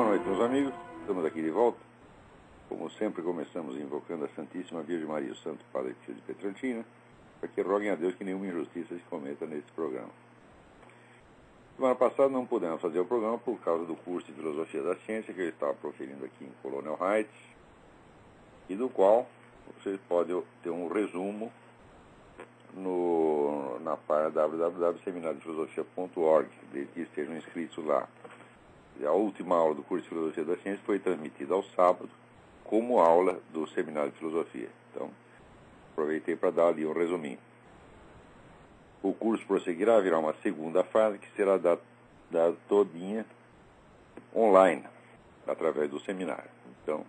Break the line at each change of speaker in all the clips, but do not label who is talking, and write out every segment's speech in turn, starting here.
Boa noite, meus amigos. Estamos aqui de volta. Como sempre, começamos invocando a Santíssima Virgem Maria e o Santo Padre Pio de Pietrelcina, para que roguem a Deus que nenhuma injustiça se cometa nesse programa. Semana passada não pudemos fazer o programa por causa do curso de Filosofia da Ciência que eu estava proferindo aqui em Colonial Heights, e do qual vocês podem ter um resumo na página www.seminariodefilosofia.org, desde que estejam inscritos lá. A última aula do curso de Filosofia da Ciência foi transmitida ao sábado como aula do Seminário de Filosofia. Então, aproveitei para dar ali um resuminho. O curso prosseguirá, virá uma segunda fase que será dada todinha online, através do seminário. Então,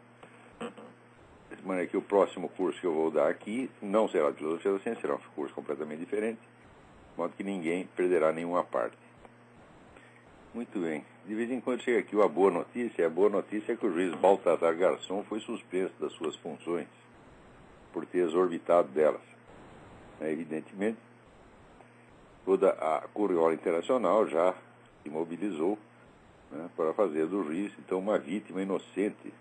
de maneira que o próximo curso que eu vou dar aqui não será de Filosofia da Ciência, será um curso completamente diferente, de modo que ninguém perderá nenhuma parte. Muito bem. De vez em quando chega aqui a boa notícia. A boa notícia é que o juiz Baltazar Garçom foi suspenso das suas funções por ter exorbitado delas. Evidentemente, toda a Curriola Internacional já se mobilizou, para fazer do juiz, então, uma vítima inocente,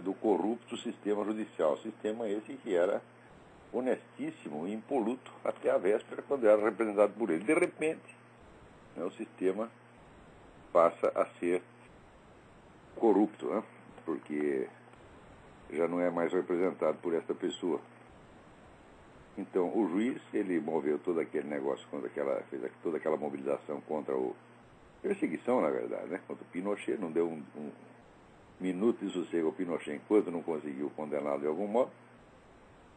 do corrupto sistema judicial. Sistema esse que era honestíssimo e impoluto até a véspera, quando era representado por ele. De repente, o sistema passa a ser corrupto, porque já não é mais representado por esta pessoa. Então, o juiz, ele moveu todo aquele negócio, fez toda aquela mobilização contra perseguição, na verdade, contra o Pinochet. Não deu um minuto de sossego ao Pinochet enquanto não conseguiu condená-lo de algum modo.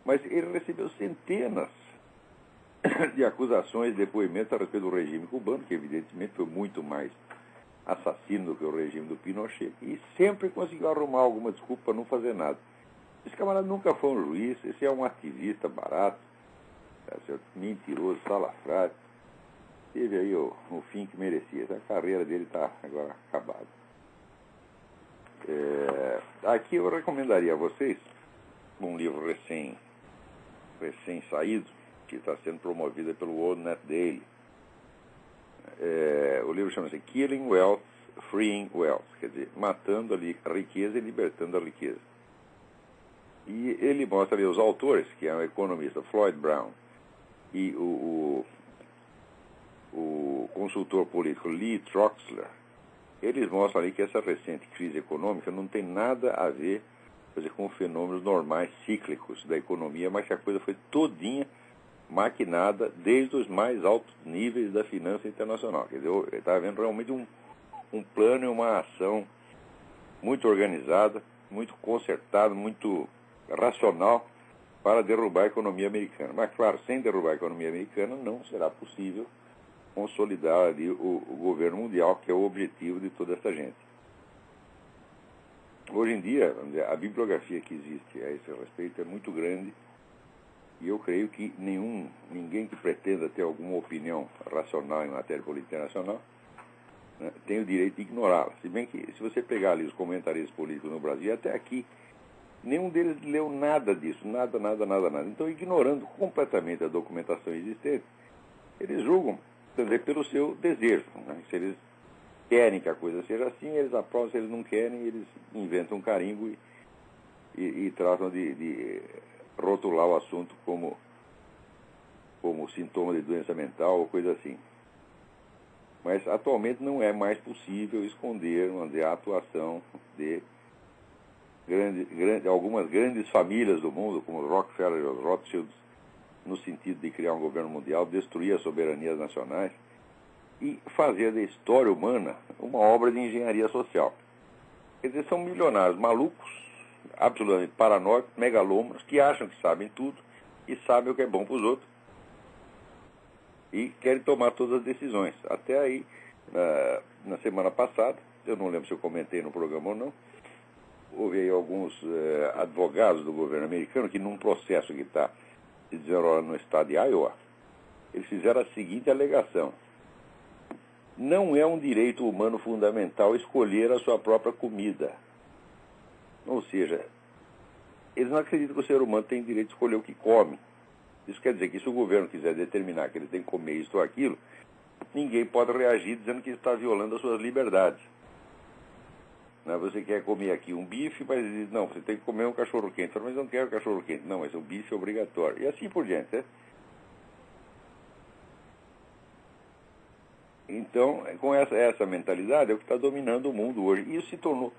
Mas ele recebeu centenas de acusações, depoimentos a respeito do regime cubano, que evidentemente foi muito mais assassino do que o regime do Pinochet, e sempre conseguiu arrumar alguma desculpa para não fazer nada. Esse camarada nunca foi um juiz, esse é um ativista barato, mentiroso, salafrário. Teve aí o fim que merecia. A carreira dele está agora acabada. Aqui eu recomendaria a vocês um livro recém-saído, que está sendo promovido pelo World Net Daily. O livro chama-se Killing Wealth, Freeing Wealth, quer dizer, matando a riqueza e libertando a riqueza. E ele mostra ali os autores, que é o economista Floyd Brown e o consultor político Lee Troxler. Eles mostram ali que essa recente crise econômica não tem nada a ver, com fenômenos normais, cíclicos da economia, mas que a coisa foi todinha maquinada desde os mais altos níveis da finança internacional. Quer dizer, eu estava vendo realmente um plano e uma ação muito organizada, muito concertada, muito racional para derrubar a economia americana. Mas, claro, sem derrubar a economia americana não será possível consolidar ali o governo mundial, que é o objetivo de toda essa gente. Hoje em dia, a bibliografia que existe a esse respeito é muito grande, e eu creio que ninguém que pretenda ter alguma opinião racional em matéria política internacional tem o direito de ignorá-la. Se bem que, se você pegar ali os comentaristas políticos no Brasil, até aqui, nenhum deles leu nada disso, nada. Então, ignorando completamente a documentação existente, eles julgam, quer dizer, pelo seu desejo. Se eles querem que a coisa seja assim, eles aprovam. Se eles não querem, eles inventam um carimbo e tratam de rotular o assunto como sintoma de doença mental ou coisa assim. Mas atualmente não é mais possível esconder a atuação de algumas grandes famílias do mundo, como os Rockefeller e os Rothschilds, no sentido de criar um governo mundial, destruir as soberanias nacionais e fazer da história humana uma obra de engenharia social. Quer dizer, são milionários malucos, absolutamente paranoicos, megalômanos, que acham que sabem tudo e sabem o que é bom para os outros e querem tomar todas as decisões. Até aí, na semana passada, eu não lembro se eu comentei no programa ou não, houve aí alguns advogados do governo americano que, num processo que está se desenrolando no estado de Iowa, eles fizeram a seguinte alegação: não é um direito humano fundamental escolher a sua própria comida. Ou seja, eles não acreditam que o ser humano tem direito de escolher o que come. Isso quer dizer que, se o governo quiser determinar que ele tem que comer isto ou aquilo, ninguém pode reagir dizendo que está violando as suas liberdades. Né? Você quer comer aqui um bife, mas diz, não, você tem que comer um cachorro-quente. Mas eu não quero cachorro-quente. Não, mas o bife é obrigatório. E assim por diante, né? Então, com essa mentalidade é o que está dominando o mundo hoje. E isso se tornou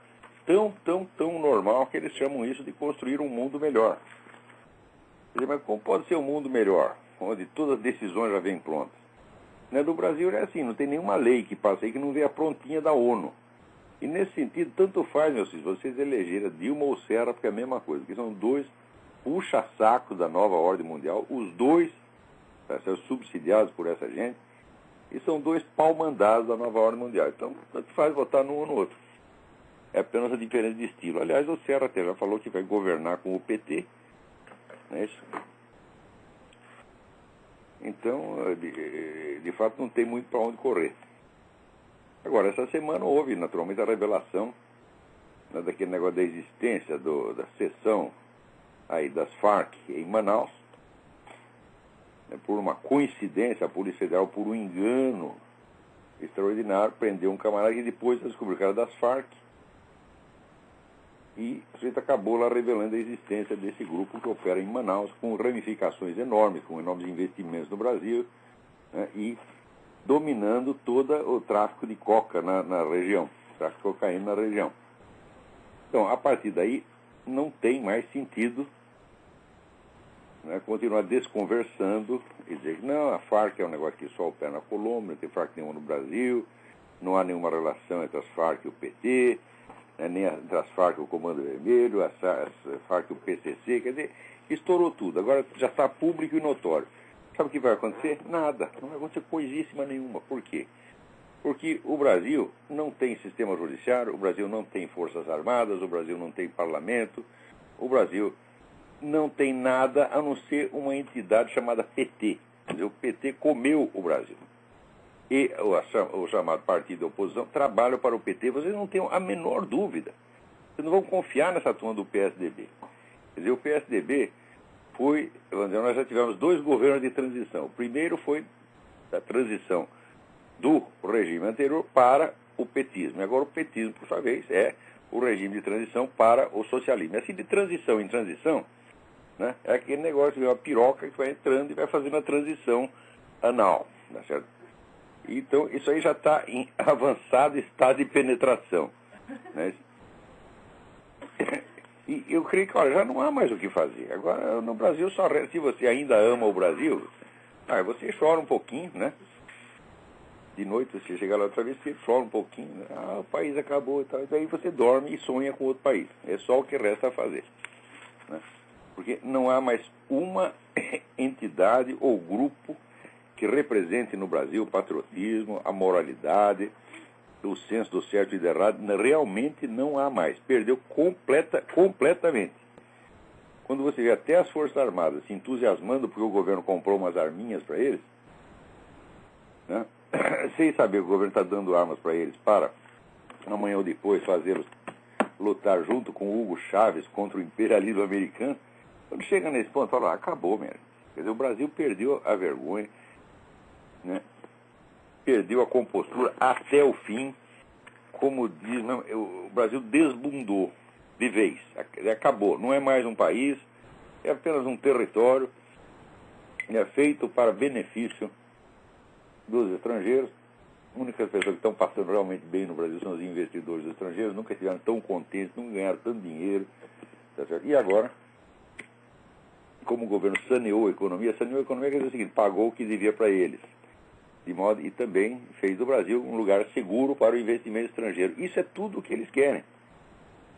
tão normal que eles chamam isso de construir um mundo melhor. Quer dizer, mas como pode ser um mundo melhor, onde todas as decisões já vêm prontas? Né? No Brasil é assim, não tem nenhuma lei que passe aí que não venha prontinha da ONU. E nesse sentido, tanto faz, meus filhos, vocês elegeram Dilma ou Serra, porque é a mesma coisa, que são dois puxa-sacos da nova ordem mundial, os dois são subsidiados por essa gente, e são dois pau-mandados da nova ordem mundial. Então, tanto faz votar num ou no outro. É apenas a diferença de estilo. Aliás, o Serra até já falou que vai governar com o PT. Não é isso? Então, de fato, não tem muito para onde correr. Agora, essa semana houve, naturalmente, a revelação, né, daquele negócio da existência da seção aí das Farc em Manaus. Por uma coincidência, a Polícia Federal, por um engano extraordinário, prendeu um camarada que depois descobriu que era das Farc. E o sujeito acabou lá revelando a existência desse grupo que opera em Manaus, com ramificações enormes, com enormes investimentos no Brasil, né, e dominando todo o tráfico de coca na região, tráfico de cocaína na região. Então, a partir daí, não tem mais sentido, né, continuar desconversando e dizer que não, a Farc é um negócio que só opera na Colômbia, não tem Farc nenhuma no Brasil, não há nenhuma relação entre as Farc e o PT, né, nem entre as Farc e o Comando Vermelho, as Farc e o PCC, quer dizer, estourou tudo. Agora já está público e notório. Sabe o que vai acontecer? Nada. Não vai acontecer coisíssima nenhuma. Por quê? Porque o Brasil não tem sistema judiciário, o Brasil não tem forças armadas, o Brasil não tem parlamento, o Brasil não tem nada a não ser uma entidade chamada PT. Quer dizer, o PT comeu o Brasil. E o chamado partido de oposição trabalha para o PT. Vocês não têm a menor dúvida. Vocês não vão confiar nessa turma do PSDB. Quer dizer, o PSDB foi, vamos dizer, nós já tivemos 2 governos de transição. O primeiro foi da transição do regime anterior para o petismo. E agora o petismo, por sua vez, é o regime de transição para o socialismo. E assim, de transição em transição, né, é aquele negócio de uma piroca que vai entrando e vai fazendo a transição anal. Tá certo? Então, isso aí já está em avançado estado de penetração. Né? E eu creio que, olha, já não há mais o que fazer. Agora, no Brasil, só se você ainda ama o Brasil, você chora um pouquinho, né? De noite, você chega lá outra vez, você chora um pouquinho, né? O país acabou e tal. E daí você dorme e sonha com outro país. É só o que resta a fazer. Né? Porque não há mais uma entidade ou grupo que represente no Brasil o patriotismo, a moralidade, o senso do certo e do errado. Realmente não há mais. Perdeu completamente. Quando você vê até as Forças Armadas se entusiasmando porque o governo comprou umas arminhas para eles, né? Sem saber que o governo está dando armas para eles para amanhã ou depois fazê-los lutar junto com o Hugo Chávez contra o imperialismo americano, quando chega nesse ponto, fala, acabou, mesmo. Quer dizer, o Brasil perdeu a vergonha, né? Perdeu a compostura até o fim, como diz, não, o Brasil desbundou de vez, acabou, não é mais um país, é apenas um território, é feito para benefício dos estrangeiros. As únicas pessoas que estão passando realmente bem no Brasil são os investidores estrangeiros, nunca estiveram tão contentes, nunca ganharam tanto dinheiro, tá certo? E agora, como o governo saneou a economia quer dizer o seguinte, pagou o que devia para eles. De modo, e também fez do Brasil um lugar seguro para o investimento estrangeiro. Isso é tudo o que eles querem.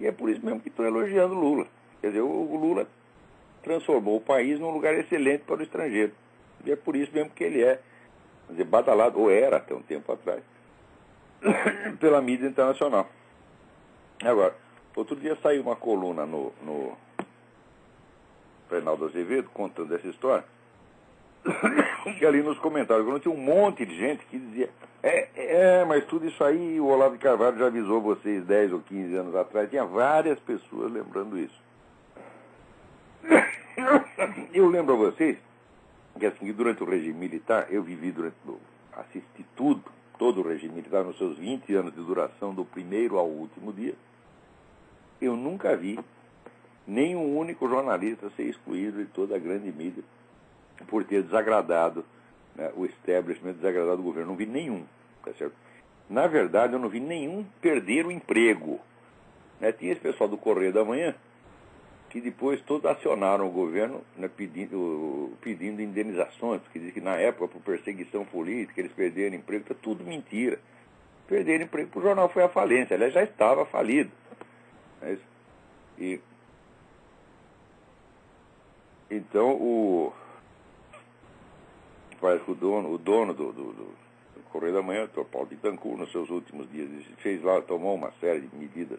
E é por isso mesmo que estão elogiando o Lula. Quer dizer, o Lula transformou o país num lugar excelente para o estrangeiro. E é por isso mesmo que ele é, quer dizer, badalado, ou era até um tempo atrás, pela mídia internacional. Agora, outro dia saiu uma coluna no Reinaldo Azevedo contando essa história, que ali nos comentários, quando tinha um monte de gente que dizia, mas tudo isso aí o Olavo de Carvalho já avisou vocês 10 ou 15 anos atrás. Tinha várias pessoas lembrando isso. Eu lembro a vocês que assim, durante o regime militar, eu vivi assisti todo o regime militar nos seus 20 anos de duração, do primeiro ao último dia. eu nunca vi nenhum único jornalista ser excluído de toda a grande mídia por ter desagradado, né, o establishment, desagradado o governo. Não vi nenhum, tá certo? Na verdade, eu não vi nenhum perder o emprego. Né? Tinha esse pessoal do Correio da Manhã que depois todos acionaram o governo, né, pedindo indenizações, porque diz que na época, por perseguição política, eles perderam emprego. Tá tudo mentira. Perderam emprego porque o jornal foi à falência. Aliás, já estava falido. Né? Então, parece que o dono do Correio da Manhã, o Dr. Paulo Bittencourt, nos seus últimos dias, tomou uma série de medidas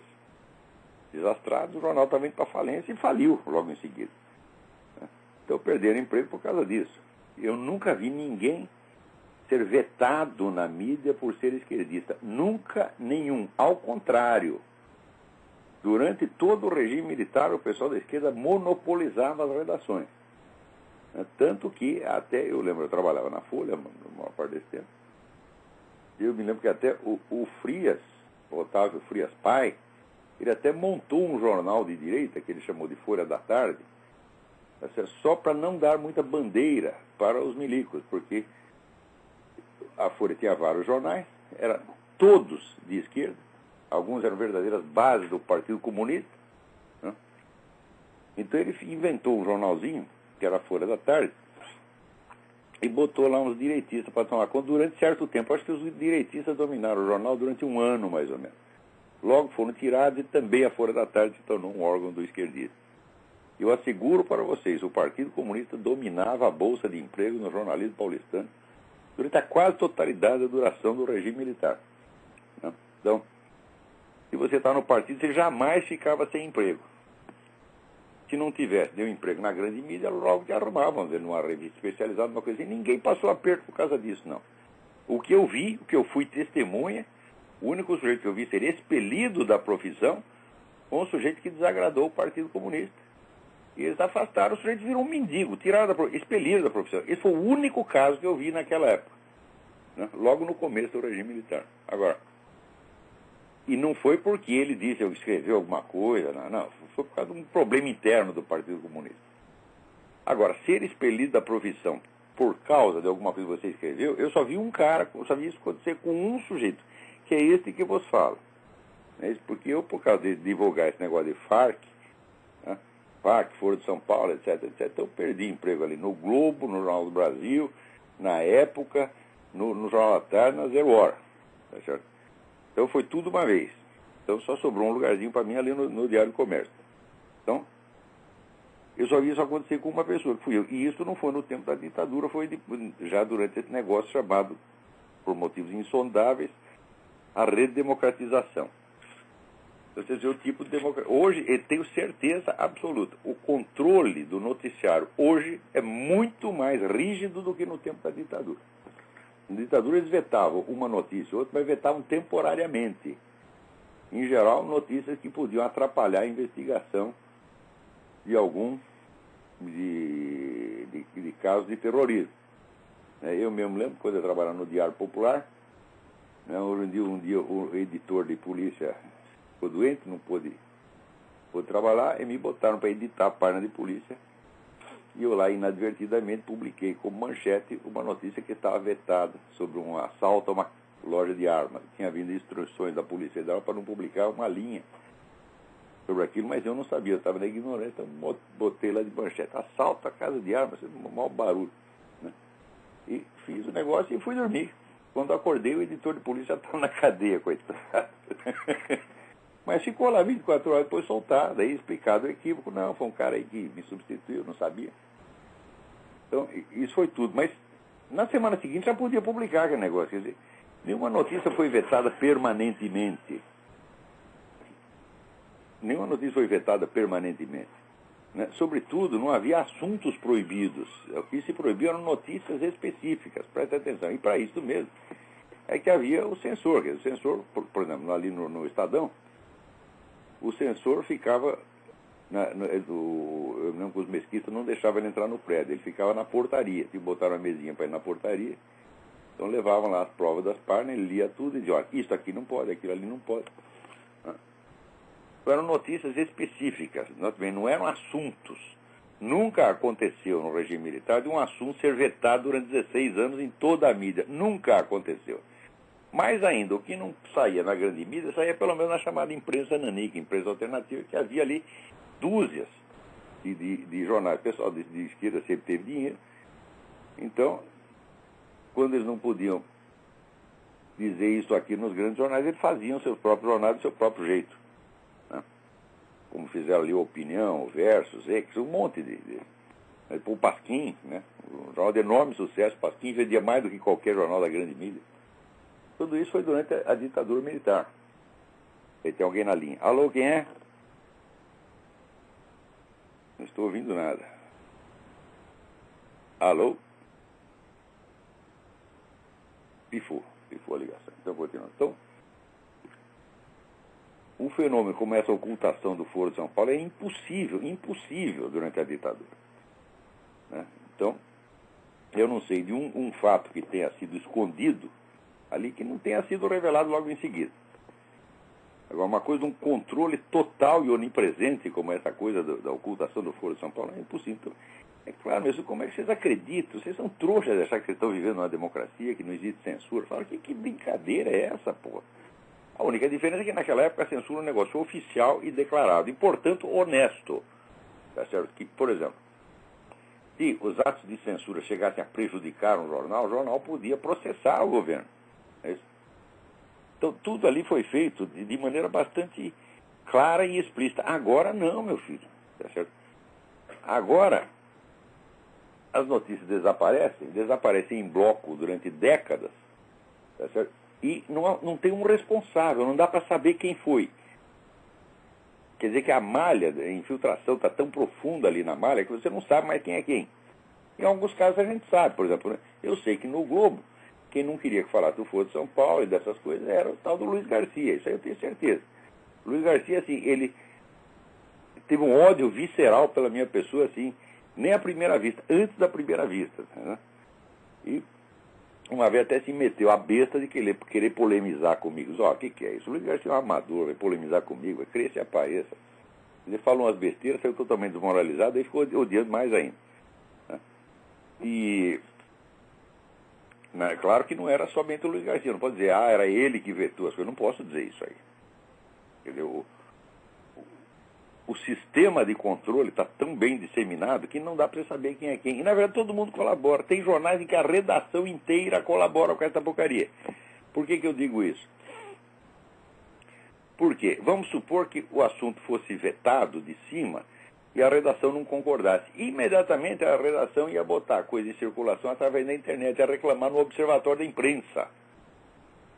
desastradas. O jornal estava indo para falência e faliu logo em seguida. Então, perderam emprego por causa disso. Eu nunca vi ninguém ser vetado na mídia por ser esquerdista. Nunca nenhum. Ao contrário, durante todo o regime militar, o pessoal da esquerda monopolizava as redações. Tanto que, até, eu lembro, eu trabalhava na Folha, na maior parte desse tempo, eu me lembro que até o Frias, o Otávio Frias pai, ele até montou um jornal de direita, que ele chamou de Folha da Tarde, só para não dar muita bandeira para os milicos, porque a Folha tinha vários jornais, eram todos de esquerda, alguns eram verdadeiras bases do Partido Comunista. Né? Então ele inventou um jornalzinho, que era a Folha da Tarde, e botou lá uns direitistas para tomar conta durante certo tempo. Acho que os direitistas dominaram o jornal durante um ano, mais ou menos. Logo foram tirados e também a Folha da Tarde se tornou um órgão do esquerdismo. Eu asseguro para vocês, o Partido Comunista dominava a bolsa de emprego no jornalismo paulistano durante a quase totalidade da duração do regime militar. Né? Então, se você está no partido, você jamais ficava sem emprego. Se não tivesse nenhum emprego na grande mídia, logo te arrumavam, vamos dizer, numa revista especializada, uma coisa assim. Ninguém passou aperto por causa disso, não. O que eu vi, o que eu fui testemunha, o único sujeito que eu vi ser expelido da profissão foi um sujeito que desagradou o Partido Comunista. E eles afastaram, o sujeito virou um mendigo, tiraram expelido da profissão. Esse foi o único caso que eu vi naquela época, né? Logo no começo do regime militar. Agora, e não foi porque ele disse ou escreveu alguma coisa, não, foi por causa de um problema interno do Partido Comunista. Agora, ser expelido da profissão por causa de alguma coisa que você escreveu, eu só vi um cara, eu só vi isso acontecer com um sujeito, que é este que vos falo. Porque eu, por causa de divulgar esse negócio de FARC, né, FARC, Foro de São Paulo, etc, eu perdi emprego ali no Globo, no Jornal do Brasil, na Época, no Jornal da Tarde, na Zero Hora. Tá certo? Então foi tudo uma vez. Então só sobrou um lugarzinho para mim ali no Diário do Comércio. Então, eu só vi isso acontecer com uma pessoa, que fui eu. E isso não foi no tempo da ditadura, foi já durante esse negócio chamado, por motivos insondáveis, a redemocratização. Ou seja, o tipo de democracia. Hoje, eu tenho certeza absoluta, o controle do noticiário hoje é muito mais rígido do que no tempo da ditadura. Na ditadura eles vetavam uma notícia ou outra, mas vetavam temporariamente. Em geral, notícias que podiam atrapalhar a investigação de algum de casos de terrorismo. Eu mesmo lembro, quando eu trabalhava no Diário Popular, um dia o editor de polícia ficou doente, não pôde trabalhar, e me botaram para editar a página de polícia. E eu lá, inadvertidamente, publiquei como manchete uma notícia que estava vetada sobre um assalto a uma loja de armas. Tinha vindo instruções da Polícia Federal para não publicar uma linha sobre aquilo, mas eu não sabia, eu estava na ignorância, então botei lá de manchete, assalto a casa de armas, um mau barulho. Né? E fiz o negócio e fui dormir. Quando acordei, o editor de polícia estava na cadeia, coitado. Mas ficou lá 24 horas depois soltado, aí explicado o equívoco. Não, foi um cara aí que me substituiu, não sabia. Então, isso foi tudo. Mas na semana seguinte já podia publicar aquele negócio. Quer dizer, nenhuma notícia foi vetada permanentemente. Nenhuma notícia foi vetada permanentemente. Né? Sobretudo, não havia assuntos proibidos. O que se proibia eram notícias específicas. Preste atenção. E para isso mesmo é que havia o censor. Quer dizer, o censor, por exemplo, ali no Estadão, o censor ficava... eu lembro que os mesquitas não deixavam ele entrar no prédio. Ele ficava na portaria. Tipo, botaram uma mesinha para ir na portaria. Então levavam lá as provas das páginas, ele lia tudo e dizia, olha, isso aqui não pode, aquilo ali não pode. eram notícias específicas, não eram assuntos. Nunca aconteceu no regime militar de um assunto ser vetado durante 16 anos em toda a mídia. Nunca aconteceu. Mais ainda, o que não saía na grande mídia, saía pelo menos na chamada imprensa nanica, imprensa alternativa, que havia ali dúzias de jornais. O pessoal de esquerda sempre teve dinheiro. Então, quando eles não podiam dizer isso aqui nos grandes jornais, eles faziam seus próprios jornais do seu próprio jeito. Né? Como fizeram ali Opinião, Versus, Ex, um monte de o Pasquim, né? Um jornal de enorme sucesso. Pasquim vendia mais do que qualquer jornal da grande mídia. Tudo isso foi durante a ditadura militar. E tem alguém na linha. Alô, quem é? Não estou ouvindo nada. Alô? Pifou a ligação. Então, continuando. Então, um fenômeno como essa ocultação do Foro de São Paulo é impossível durante a ditadura. Né? Então, eu não sei de um fato que tenha sido escondido ali que não tenha sido revelado logo em seguida. Agora, uma coisa de um controle total e onipresente, como essa coisa da ocultação do Foro de São Paulo, é impossível. Então, é claro, mas como é que vocês acreditam? Vocês são trouxas de achar que vocês estão vivendo numa democracia, que não existe censura. Fala, que brincadeira é essa, pô? A única diferença é que naquela época a censura é um negócio oficial e declarado, e, portanto, honesto. Tá certo? Que, por exemplo, se os atos de censura chegassem a prejudicar um jornal, o jornal podia processar o governo. É isso? Então, tudo ali foi feito de maneira bastante clara e explícita. Agora não, meu filho. Tá certo? Agora, as notícias desaparecem em bloco durante décadas, tá certo? E não tem um responsável, não dá para saber quem foi. Quer dizer que a malha, a infiltração está tão profunda ali na malha que você não sabe mais quem é quem. Em alguns casos a gente sabe, por exemplo, né? Eu sei que no Globo, quem não queria que falasse do Foro de São Paulo e dessas coisas era o tal do Luiz Garcia, isso aí eu tenho certeza. Luiz Garcia, assim, ele teve um ódio visceral pela minha pessoa, assim, nem à primeira vista, antes da primeira vista. Né? E uma vez até se meteu a besta de querer polemizar comigo. Ó, o que é isso? O Luiz Garcia é um amador, vai polemizar comigo, cresce e apareça. Ele falou umas besteiras, saiu totalmente desmoralizado, aí ficou odiando mais ainda. Né? E claro que não era somente o Luiz Garcia, não pode dizer, era ele que vetou as coisas, não posso dizer isso aí. Entendeu? O sistema de controle está tão bem disseminado que não dá para saber quem é quem. E, na verdade, todo mundo colabora. Tem jornais em que a redação inteira colabora com essa porcaria. Por que eu digo isso? Porque vamos supor que o assunto fosse vetado de cima e a redação não concordasse. Imediatamente a redação ia botar a coisa em circulação através da internet, ia reclamar no Observatório da Imprensa.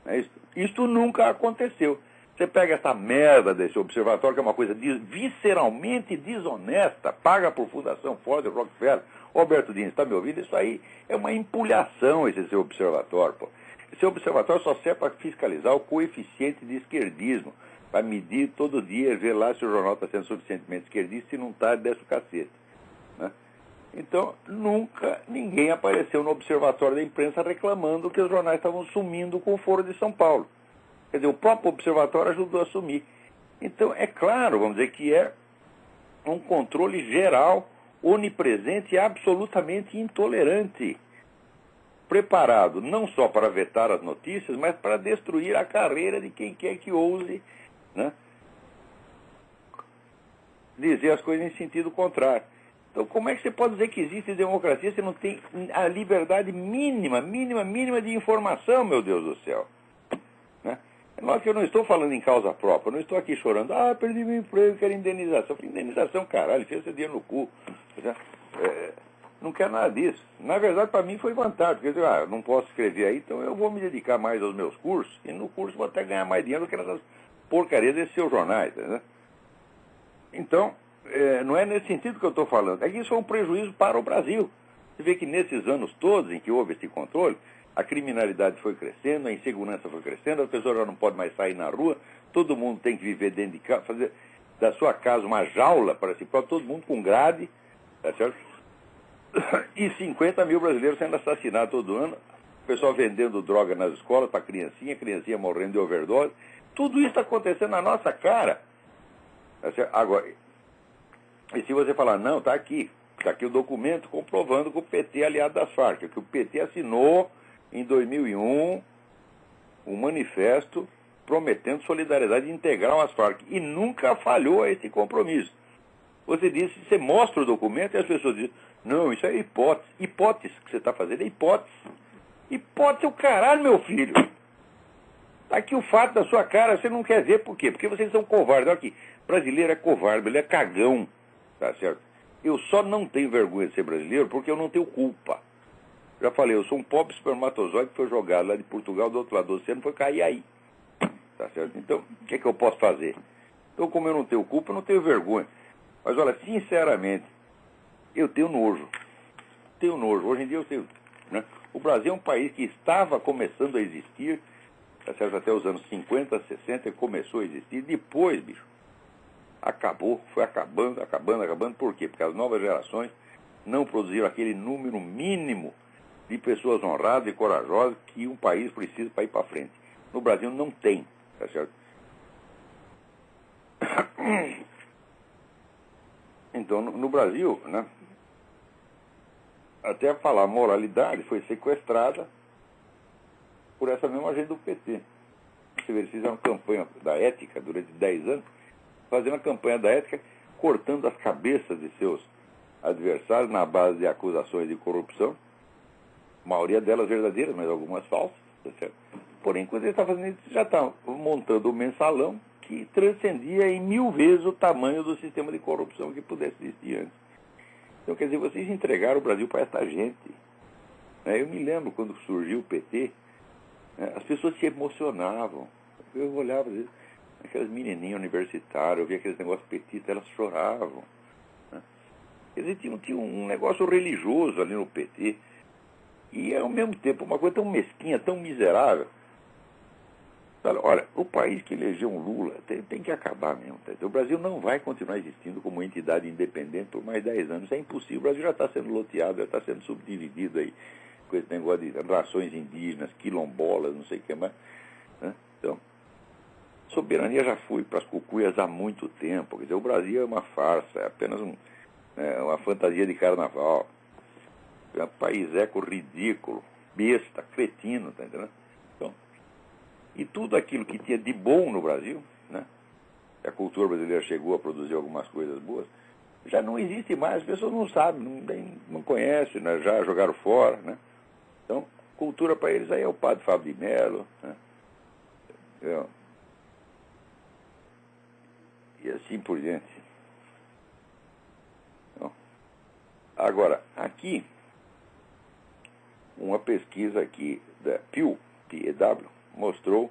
É isso? Isso nunca aconteceu. Você pega essa merda desse observatório, que é uma coisa visceralmente desonesta, paga por Fundação Ford, Rockefeller. Roberto Diniz, está me ouvindo? Isso aí é uma empulhação, esse seu observatório. Pô. Esse observatório só serve para fiscalizar o coeficiente de esquerdismo, para medir todo dia, ver lá se o jornal está sendo suficientemente esquerdista, se não está, desce o cacete. Né? Então, nunca ninguém apareceu no observatório da imprensa reclamando que os jornais estavam sumindo com o Foro de São Paulo. Quer dizer, o próprio observatório ajudou a assumir. Então, é claro, vamos dizer, que é um controle geral, onipresente e absolutamente intolerante. Preparado não só para vetar as notícias, mas para destruir a carreira de quem quer que ouse, né, dizer as coisas em sentido contrário. Então, como é que você pode dizer que existe democracia se não tem a liberdade mínima de informação, meu Deus do céu? Né? É lógico que eu não estou falando em causa própria, eu não estou aqui chorando, perdi meu emprego, quero indenização. Indenização, caralho, fez esse dinheiro no cu. Não quero nada disso. Na verdade, para mim foi vantagem, porque eu não posso escrever aí, então eu vou me dedicar mais aos meus cursos, e no curso vou até ganhar mais dinheiro do que nessas porcarias desses seus jornais. Né? Então, não é nesse sentido que eu estou falando. É que isso é um prejuízo para o Brasil. Você vê que nesses anos todos em que houve esse controle, a criminalidade foi crescendo, a insegurança foi crescendo, as pessoas já não podem mais sair na rua, todo mundo tem que viver dentro de casa, fazer da sua casa uma jaula para si próprio, todo mundo com grade, tá certo? E 50 mil brasileiros sendo assassinados todo ano, o pessoal vendendo droga nas escolas para criancinha morrendo de overdose. Tudo isso está acontecendo na nossa cara. Tá certo? Agora, e se você falar, não, está aqui o documento comprovando que o PT é aliado das Farc, que o PT assinou em 2001 um manifesto prometendo solidariedade integral às Farc e nunca falhou a esse compromisso. Você mostra o documento e as pessoas dizem, não, isso é hipótese. Hipótese que você está fazendo é hipótese. Hipótese é o caralho, meu filho. Está aqui o fato da sua cara, você não quer ver por quê? Porque vocês são covardes. Olha aqui, brasileiro é covarde, ele é cagão, tá certo? Eu só não tenho vergonha de ser brasileiro porque eu não tenho culpa. Já falei, eu sou um pobre espermatozoide que foi jogado lá de Portugal, do outro lado do oceano, foi cair aí. Tá certo? Então, o que eu posso fazer? Então, como eu não tenho culpa, eu não tenho vergonha. Mas, olha, sinceramente, eu tenho nojo. Tenho nojo. Hoje em dia eu tenho. Né? O Brasil é um país que estava começando a existir, tá certo? Até os anos 50, 60, começou a existir. Depois, bicho, acabou, foi acabando. Por quê? Porque as novas gerações não produziram aquele número mínimo de pessoas honradas e corajosas que um país precisa para ir para frente. No Brasil não tem, tá certo? Então, no Brasil, né, até falar moralidade foi sequestrada por essa mesma gente do PT. Você vê, eles fizeram campanha da ética durante 10 anos, fazendo a campanha da ética, cortando as cabeças de seus adversários na base de acusações de corrupção, a maioria delas verdadeiras, mas algumas falsas, tá certo? Porém, quando ele está fazendo isso, já está montando um mensalão que transcendia em 1000 vezes o tamanho do sistema de corrupção que pudesse existir antes. Então, quer dizer, vocês entregaram o Brasil para essa gente. Eu me lembro quando surgiu o PT, as pessoas se emocionavam. Eu olhava, às vezes, aquelas menininhas universitárias, eu via aqueles negócios petistas, elas choravam. Quer dizer, tinha um negócio religioso ali no PT. E, ao mesmo tempo, uma coisa tão mesquinha, tão miserável. Olha, o país que elegeu um Lula tem que acabar mesmo. Tá? O Brasil não vai continuar existindo como entidade independente por mais 10 anos. Isso é impossível. O Brasil já está sendo loteado, já está sendo subdividido aí com esse negócio de rações indígenas, quilombolas, não sei o que mais. Né? Então, soberania já foi para as cucuias há muito tempo. Quer dizer, o Brasil é uma farsa, é apenas uma fantasia de carnaval. É um país ridículo, besta, cretino, tá entendendo? Então, e tudo aquilo que tinha de bom no Brasil, né? A cultura brasileira chegou a produzir algumas coisas boas, já não existe mais, as pessoas não sabem, não conhecem, né? Já jogaram fora, né? Então, cultura para eles aí é o padre Fábio de Mello, né? E assim por diante. Então, agora, aqui, uma pesquisa aqui da Pew, PEW, mostrou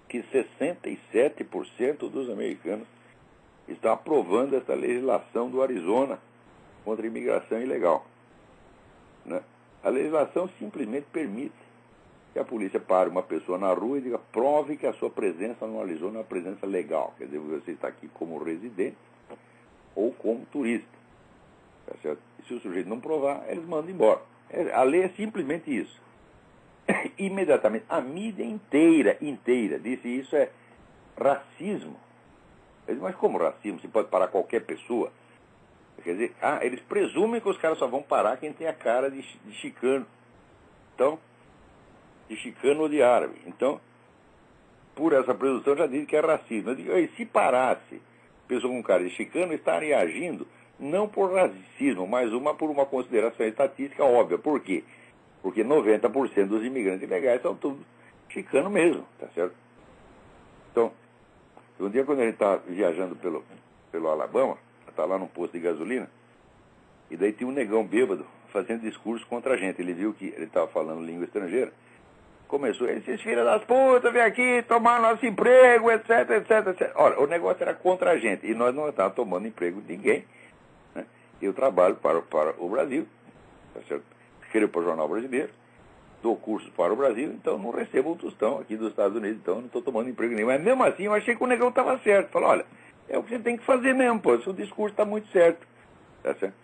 que 67% dos americanos estão aprovando essa legislação do Arizona contra a imigração ilegal. Né? A legislação simplesmente permite que a polícia pare uma pessoa na rua e diga, prove que a sua presença no Arizona é uma presença legal. Quer dizer, você está aqui como residente ou como turista. Tá certo? E se o sujeito não provar, eles mandam embora. A lei é simplesmente isso. Imediatamente, a mídia inteira disse isso é racismo. Eu disse, mas como racismo? Você pode parar qualquer pessoa? Quer dizer, eles presumem que os caras só vão parar quem tem a cara de chicano. Então, de chicano ou de árabe. Então, por essa presunção, já disse que é racismo. Eu digo, se parasse pessoa com cara de chicano, estaria agindo não por racismo, mas por uma consideração estatística óbvia. Por quê? Porque 90% dos imigrantes ilegais são tudo chicano mesmo, tá certo? Então, um dia quando a gente estava viajando pelo Alabama, estava lá num posto de gasolina, e daí tinha um negão bêbado fazendo discurso contra a gente. Ele viu que ele estava falando língua estrangeira, começou, esses filhos das putas, vem aqui tomar nosso emprego, etc, etc, etc. Olha, o negócio era contra a gente, e nós não estávamos tomando emprego de ninguém. Né? Eu trabalho para o Brasil, tá certo? Escrevo para o Jornal Brasileiro, dou cursos para o Brasil, então não recebo um tostão aqui dos Estados Unidos, então não estou tomando emprego nenhum. Mas mesmo assim, eu achei que o negão estava certo. Falei, olha, é o que você tem que fazer mesmo, pô, seu discurso está muito certo. Tá certo?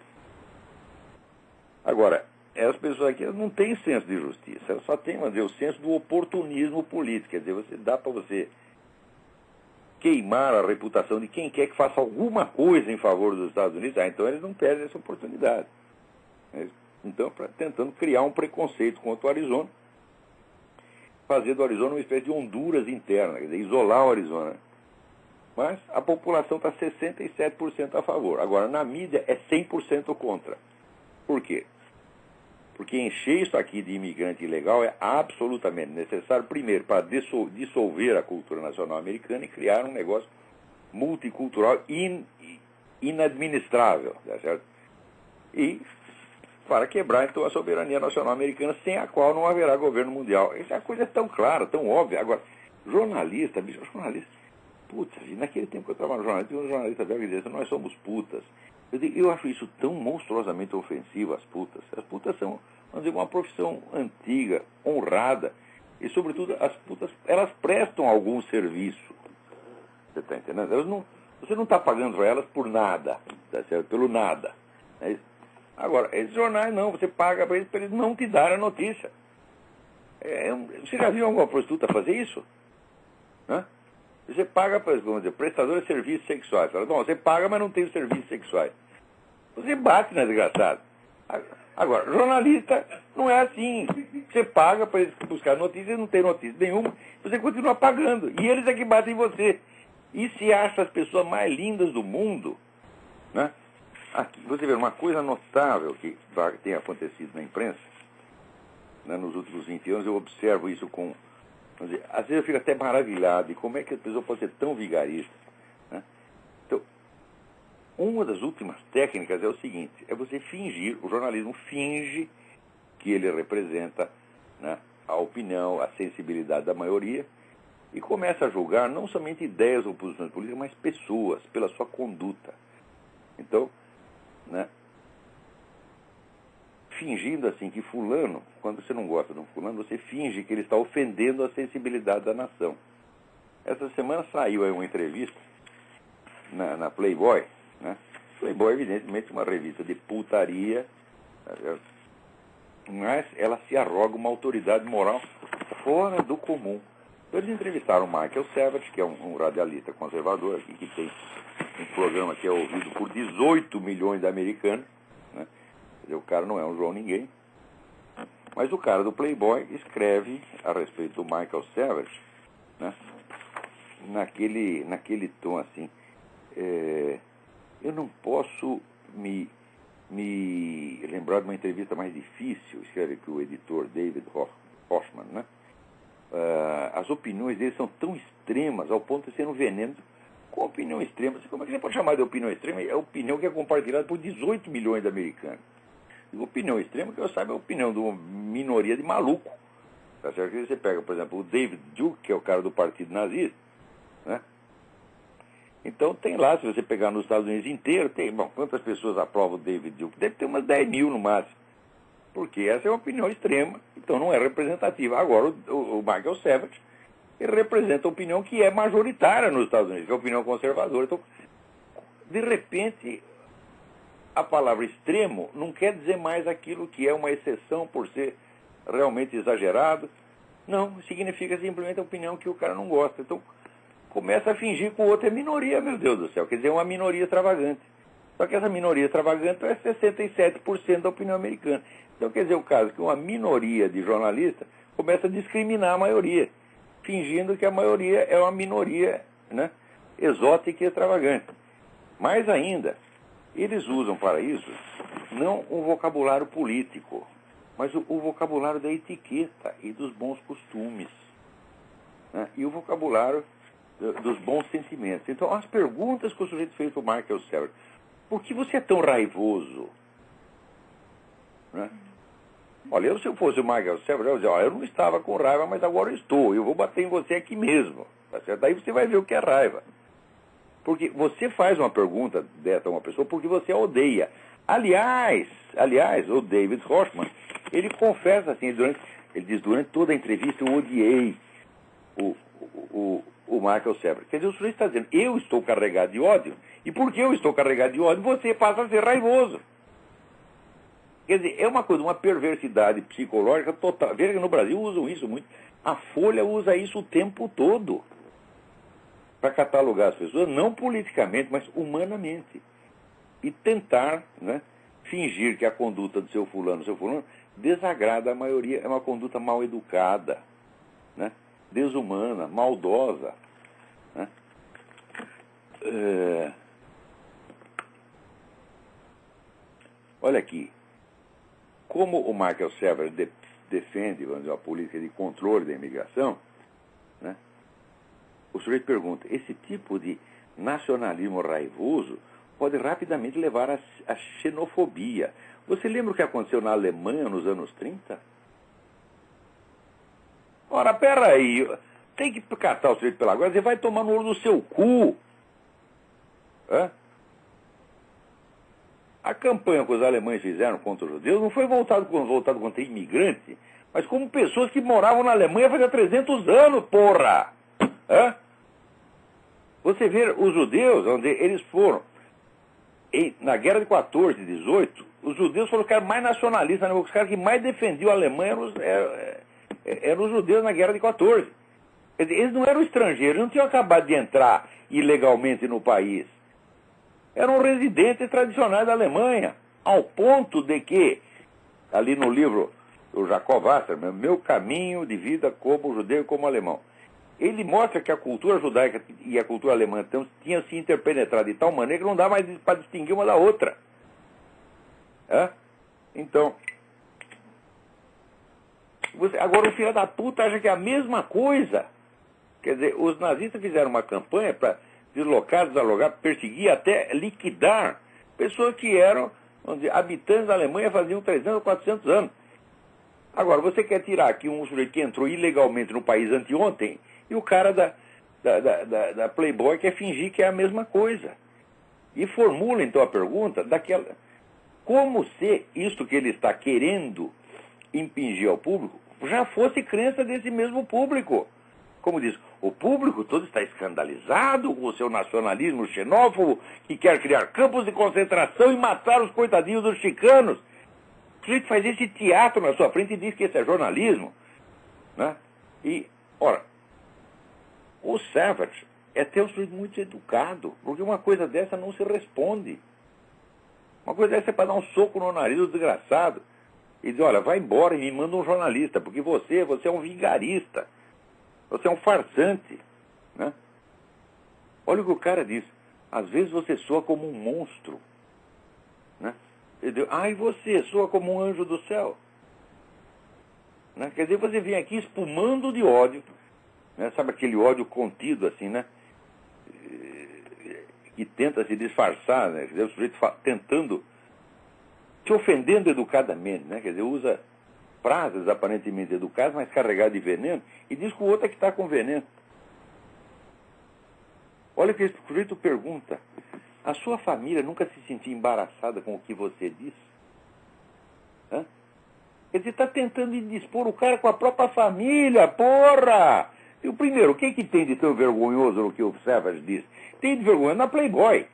Agora, as pessoas aqui não têm senso de justiça, elas só têm, o senso do oportunismo político. Quer dizer, dá para você queimar a reputação de quem quer que faça alguma coisa em favor dos Estados Unidos, então eles não perdem essa oportunidade. Então, tentando criar um preconceito contra o Arizona, fazer do Arizona uma espécie de Honduras interna, quer dizer, isolar o Arizona. Mas a população está 67% a favor. Agora, na mídia, é 100% contra. Por quê? Porque encher isso aqui de imigrante ilegal é absolutamente necessário, primeiro, para dissolver a cultura nacional americana e criar um negócio multicultural inadministrável, tá certo? E para quebrar, então, a soberania nacional americana, sem a qual não haverá governo mundial. Essa coisa é tão clara, tão óbvia. Agora, jornalista, putz, naquele tempo que eu trabalhava no jornalista, um jornalista velho que dizia, nós somos putas. Eu acho isso tão monstruosamente ofensivo, as putas. As putas são, vamos dizer, uma profissão antiga, honrada, e, sobretudo, as putas, elas prestam algum serviço. Você está entendendo? Você não está pagando para elas por nada, tá certo? Pelo nada. É isso. Agora, esses jornais não, você paga para eles não te darem a notícia. Você já viu alguma prostituta fazer isso? Hã? Você paga para, vamos dizer, prestador de serviços sexuais. Fala, bom, você paga, mas não tem os serviços sexuais. Você bate na desgraçada. Agora, jornalista não é assim. Você paga para eles buscar notícias, não tem notícia nenhuma, você continua pagando. E eles é que batem em você. E se acha as pessoas mais lindas do mundo, né? Aqui, você vê uma coisa notável que tem acontecido na imprensa, né, nos últimos 20 anos, eu observo isso com... Dizer, às vezes eu fico até maravilhado de como é que a pessoa pode ser tão vigarista. Né? Então, uma das últimas técnicas é o seguinte, é você fingir, o jornalismo finge que ele representa, né, a opinião, a sensibilidade da maioria, e começa a julgar não somente ideias ou posições políticas, mas pessoas, pela sua conduta. Então, né, fingindo assim que fulano, quando você não gosta de um fulano, você finge que ele está ofendendo a sensibilidade da nação. Essa semana saiu aí uma entrevista na Playboy, né? Playboy, evidentemente, uma revista de putaria, mas ela se arroga uma autoridade moral fora do comum. Então, eles entrevistaram o Michael Savage, que é um radialista conservador aqui, que tem um programa que é ouvido por 18 milhões de americanos, né? O cara não é um João Ninguém. Mas o cara do Playboy escreve a respeito do Michael Savage, né, naquele tom assim, eu não posso me lembrar de uma entrevista mais difícil, escreve aqui o editor David Hoffman, né? As opiniões dele são tão extremas ao ponto de ser um veneno. Com opinião extrema, como é que você pode chamar de opinião extrema? É a opinião que é compartilhada por 18 milhões de americanos. E opinião extrema, que eu saiba, é a opinião de uma minoria de maluco. Tá certo? Que você pega, por exemplo, o David Duke, que é o cara do partido nazista, né? Então tem lá, se você pegar nos Estados Unidos inteiro, tem, bom, quantas pessoas aprovam o David Duke? Deve ter umas 10 mil no máximo. Porque essa é uma opinião extrema, então não é representativa. Agora, o Michael Savage, ele representa a opinião que é majoritária nos Estados Unidos, que é a opinião conservadora. Então, de repente, a palavra extremo não quer dizer mais aquilo que é uma exceção por ser realmente exagerado. Não, significa simplesmente a opinião que o cara não gosta. Então, começa a fingir que o outro é minoria, meu Deus do céu. Quer dizer, uma minoria extravagante. Só que essa minoria extravagante é 67% da opinião americana. Então, quer dizer, o caso que uma minoria de jornalistas começa a discriminar a maioria, fingindo que a maioria é uma minoria, né, exótica e extravagante. Mais ainda, eles usam para isso não um vocabulário político, mas o vocabulário da etiqueta e dos bons costumes, né, e o vocabulário dos bons sentimentos. Então, as perguntas que o sujeito fez para o Michael Savage: por que você é tão raivoso? Né? Olha, se eu fosse o Michael Savage, eu ia dizer, eu não estava com raiva, mas agora eu estou. Eu vou bater em você aqui mesmo. Tá certo? Daí você vai ver o que é raiva. Porque você faz uma pergunta dessa a uma pessoa porque você a odeia. Aliás, o David Hoffman, ele confessa assim, ele diz, durante toda a entrevista eu odiei o Michael Savage. Quer dizer, o sujeito está dizendo, eu estou carregado de ódio, e porque eu estou carregado de ódio, você passa a ser raivoso. Quer dizer, é uma coisa, uma perversidade psicológica total. Veja que no Brasil usam isso muito. A Folha usa isso o tempo todo. para catalogar as pessoas, não politicamente, mas humanamente. E tentar, né, fingir que a conduta do seu fulano, desagrada a maioria, é uma conduta mal educada, né, desumana, maldosa. Né? Olha aqui, como o Michael Sever defende, vamos dizer, uma política de controle da imigração, né, o sujeito pergunta, esse tipo de nacionalismo raivoso pode rapidamente levar à xenofobia. Você lembra o que aconteceu na Alemanha nos anos 30? Ora, peraí, tem que catar o sujeito pela goela, você vai tomar no olho do seu cu. Hã? A campanha que os alemães fizeram contra os judeus não foi voltado contra imigrantes, mas como pessoas que moravam na Alemanha fazia 300 anos, porra! Hã? Você vê os judeus, onde eles foram, na guerra de 14 e 18, os judeus foram os caras mais nacionalistas, né? Os caras que mais defendiam a Alemanha eram os judeus na guerra de 14. Quer dizer, eles não eram estrangeiros, não tinham acabado de entrar ilegalmente no país. Eram residentes tradicionais da Alemanha, ao ponto de que, ali no livro do Jacob Wasserman, Meu Caminho de Vida como Judeu e como Alemão, ele mostra que a cultura judaica e a cultura alemã tinham se interpenetrado de tal maneira que não dá mais para distinguir uma da outra. Então, agora o filho da puta acha que é a mesma coisa. Quer dizer, os nazistas fizeram uma campanha para desalogar, perseguir, até liquidar pessoas que eram, vamos dizer, habitantes da Alemanha faziam 300 ou 400 anos. Agora, você quer tirar aqui um sujeito que entrou ilegalmente no país anteontem e o cara da Playboy quer fingir que é a mesma coisa. E formula, então, a pergunta como se isto que ele está querendo impingir ao público já fosse crença desse mesmo público. Como diz, o público todo está escandalizado com o seu nacionalismo xenófobo, que quer criar campos de concentração e matar os coitadinhos dos chicanos. O sujeito faz esse teatro na sua frente e diz que esse é jornalismo. Né? E, ora, o Savage é até um sujeito muito educado, porque uma coisa dessa não se responde. Uma coisa dessa é para dar um soco no nariz do desgraçado e dizer, olha, vai embora e me manda um jornalista, porque você é um vigarista. Você é um farsante. Né? Olha o que o cara diz. Às vezes você soa como um monstro. Né? Ele diz, e você soa como um anjo do céu. Né? Quer dizer, você vem aqui espumando de ódio. Né? Sabe aquele ódio contido assim, né? Que tenta se disfarçar, né? Quer dizer, o sujeito tentando, te ofendendo educadamente, né? Quer dizer, usa frases aparentemente educadas, mas carregadas de veneno, e diz que o outro é que está com veneno. Olha o que esse sujeito pergunta. A sua família nunca se sentiu embaraçada com o que você diz? Hã? Quer dizer, está tentando indispor o cara com a própria família, porra! E o primeiro, o que tem de tão vergonhoso no que o Savage diz? Tem de vergonha na Playboy.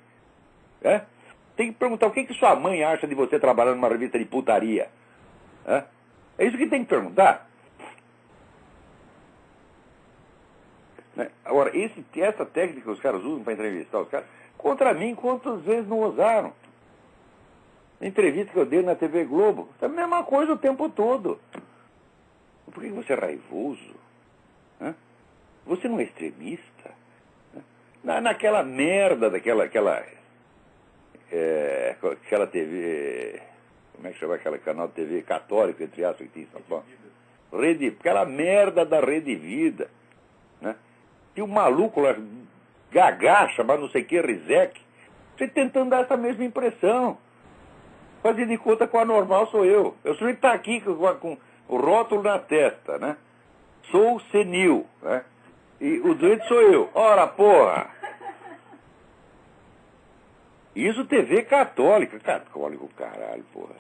Tem que perguntar o que sua mãe acha de você trabalhar numa revista de putaria. É isso que tem que perguntar. Né? Agora, essa técnica que os caras usam para entrevistar os caras, contra mim, quantas vezes não usaram? A entrevista que eu dei na TV Globo, é a mesma coisa o tempo todo. Por que você é raivoso? Você não é extremista? Naquela merda daquela TV, como é que chama aquele canal de TV católico, entre aspas, que tem em São Paulo? Aquela merda da Rede Vida. Né? E o maluco lá, Gagá, chamado não sei o que, Rizek, você tentando dar essa mesma impressão. Fazendo de conta que o anormal sou eu. Eu sou está aqui com o rótulo na testa, né? Sou senil, né? E o doente sou eu. Ora, porra! Isso TV católica. Católico, caralho, porra.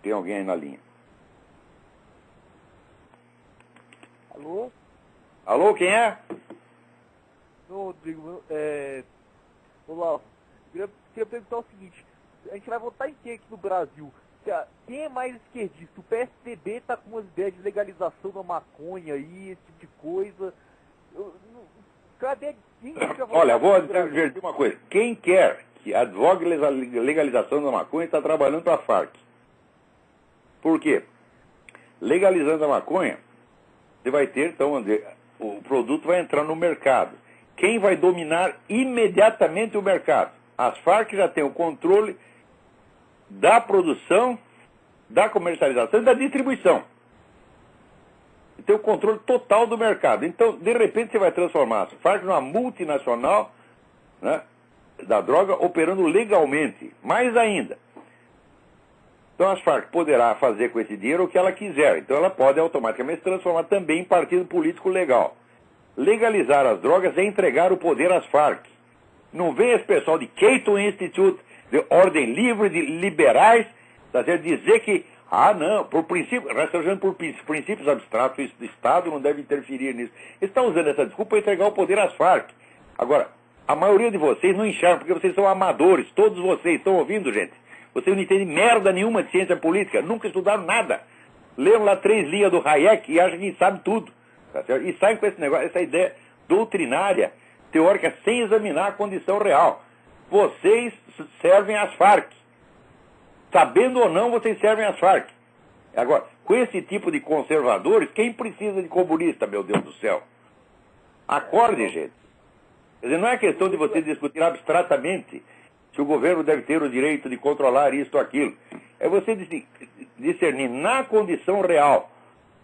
Tem alguém aí na linha?
Alô?
Alô, quem é?
Ô, Rodrigo, Olá, queria perguntar o seguinte, a gente vai votar em quem aqui no Brasil? quem é mais esquerdista? O PSDB tá com umas ideias de legalização da maconha aí, esse tipo de coisa. Cadê quem que vai
Olha, vou
votar
dizer uma coisa. Quem quer que advogue a legalização da maconha está trabalhando para a Farc. Por quê? Legalizando a maconha, você vai ter, então, o produto vai entrar no mercado. Quem vai dominar imediatamente o mercado? As Farc já têm o controle da produção, da comercialização e da distribuição. E tem o controle total do mercado. Então, de repente, você vai transformar as Farc numa multinacional, né, da droga operando legalmente. Mais ainda. Então, as Farc poderá fazer com esse dinheiro o que ela quiser. Então, ela pode automaticamente se transformar também em partido político legal. Legalizar as drogas é entregar o poder às Farc. Não vem esse pessoal de Cato Institute, de Ordem Livre, de liberais, tá certo? Dizer que, não, por princípios abstratos, o Estado não deve interferir nisso. Eles estão usando essa desculpa para entregar o poder às Farc. Agora, a maioria de vocês não enxerga, porque vocês são amadores, todos vocês estão ouvindo, gente. Vocês não entendem merda nenhuma de ciência política, nunca estudaram nada. Leram lá 3 linhas do Hayek e acham que sabe tudo. Tá certo? E saem com esse negócio, essa ideia doutrinária, teórica, sem examinar a condição real. Vocês servem às Farc. Sabendo ou não, vocês servem às Farc. Agora, com esse tipo de conservadores, quem precisa de comunista, meu Deus do céu? Acorde, gente. Quer dizer, não é questão de você discutir abstratamente se o governo deve ter o direito de controlar isto ou aquilo. É você discernir na condição real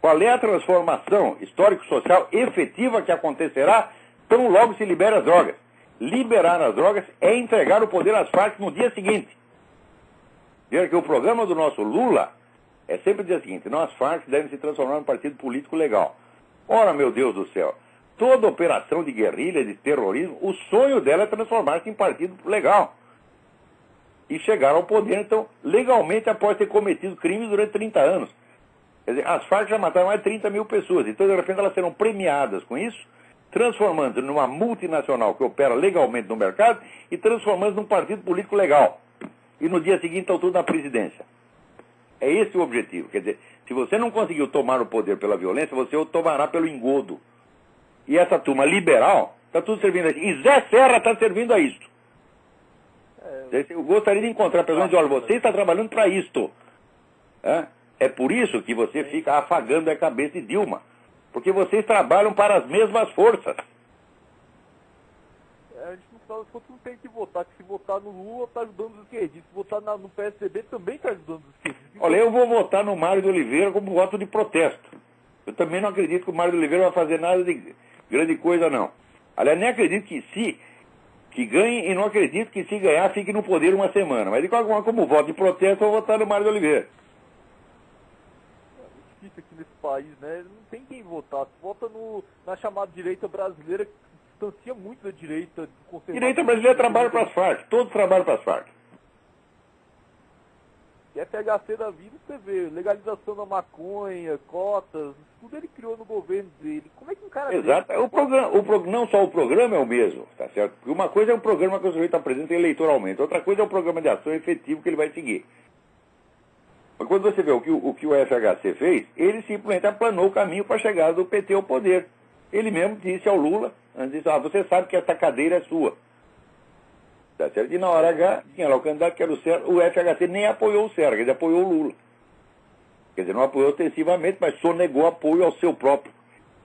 qual é a transformação histórico-social efetiva que acontecerá tão logo se libera as drogas. Liberar as drogas é entregar o poder às Farc no dia seguinte. Veja que o programa do nosso Lula é sempre dizer o seguinte: nós Farc devem se transformar em um partido político legal. Ora, meu Deus do céu, toda operação de guerrilha, de terrorismo, o sonho dela é transformar-se em partido legal. E chegar ao poder, então, legalmente, após ter cometido crimes durante 30 anos. Quer dizer, as Farc já mataram mais de 30 mil pessoas. Então, de repente, elas serão premiadas com isso, transformando-se numa multinacional que opera legalmente no mercado e transformando-se num partido político legal. E no dia seguinte estão tudo na presidência. É esse o objetivo. Quer dizer, se você não conseguiu tomar o poder pela violência, você o tomará pelo engodo. E essa turma liberal está tudo servindo a isso. E Zé Serra está servindo a isto. Eu gostaria de encontrar pessoas e dizer: olha, você está trabalhando para isto. É por isso que você fica afagando a cabeça de Dilma. Porque vocês trabalham para as mesmas forças.
A gente no final das contas não tem que votar, que se votar no Lula está ajudando os esquerdistas, se votar no PSDB também está ajudando os esquerdistas.
Olha, eu vou votar no Mário de Oliveira como voto de protesto. Eu também não acredito que o Mário de Oliveira vai fazer nada de grande coisa, não. Aliás, nem acredito que ganhe, e não acredito que se ganhar fique no poder uma semana. Mas de qualquer forma, como voto de protesto, eu vou votar no Mário de Oliveira.
É difícil aqui nesse país, né? Não tem quem votar. Se vota na chamada direita brasileira, que distancia muito da direita conservadora.
Direita brasileira trabalha para as Farc, todos trabalham para as Farc.
E FHC da vida, você vê, legalização da maconha, cotas, tudo ele criou no governo dele. Como é que um cara...
Exato. Não só o programa é o mesmo, tá certo? Porque uma coisa é um programa que o sujeito apresenta eleitoralmente, outra coisa é um programa de ação efetivo que ele vai seguir. Mas quando você vê o que o FHC fez, ele simplesmente aplanou o caminho para a chegada do PT ao poder. Ele mesmo disse ao Lula, disse: você sabe que essa cadeira é sua. Tá certo? E na hora H, tinha lá o candidato que era o Serra, o FHC nem apoiou o Serra, ele apoiou o Lula. Quer dizer, não apoiou ostensivamente, mas sonegou apoio ao seu próprio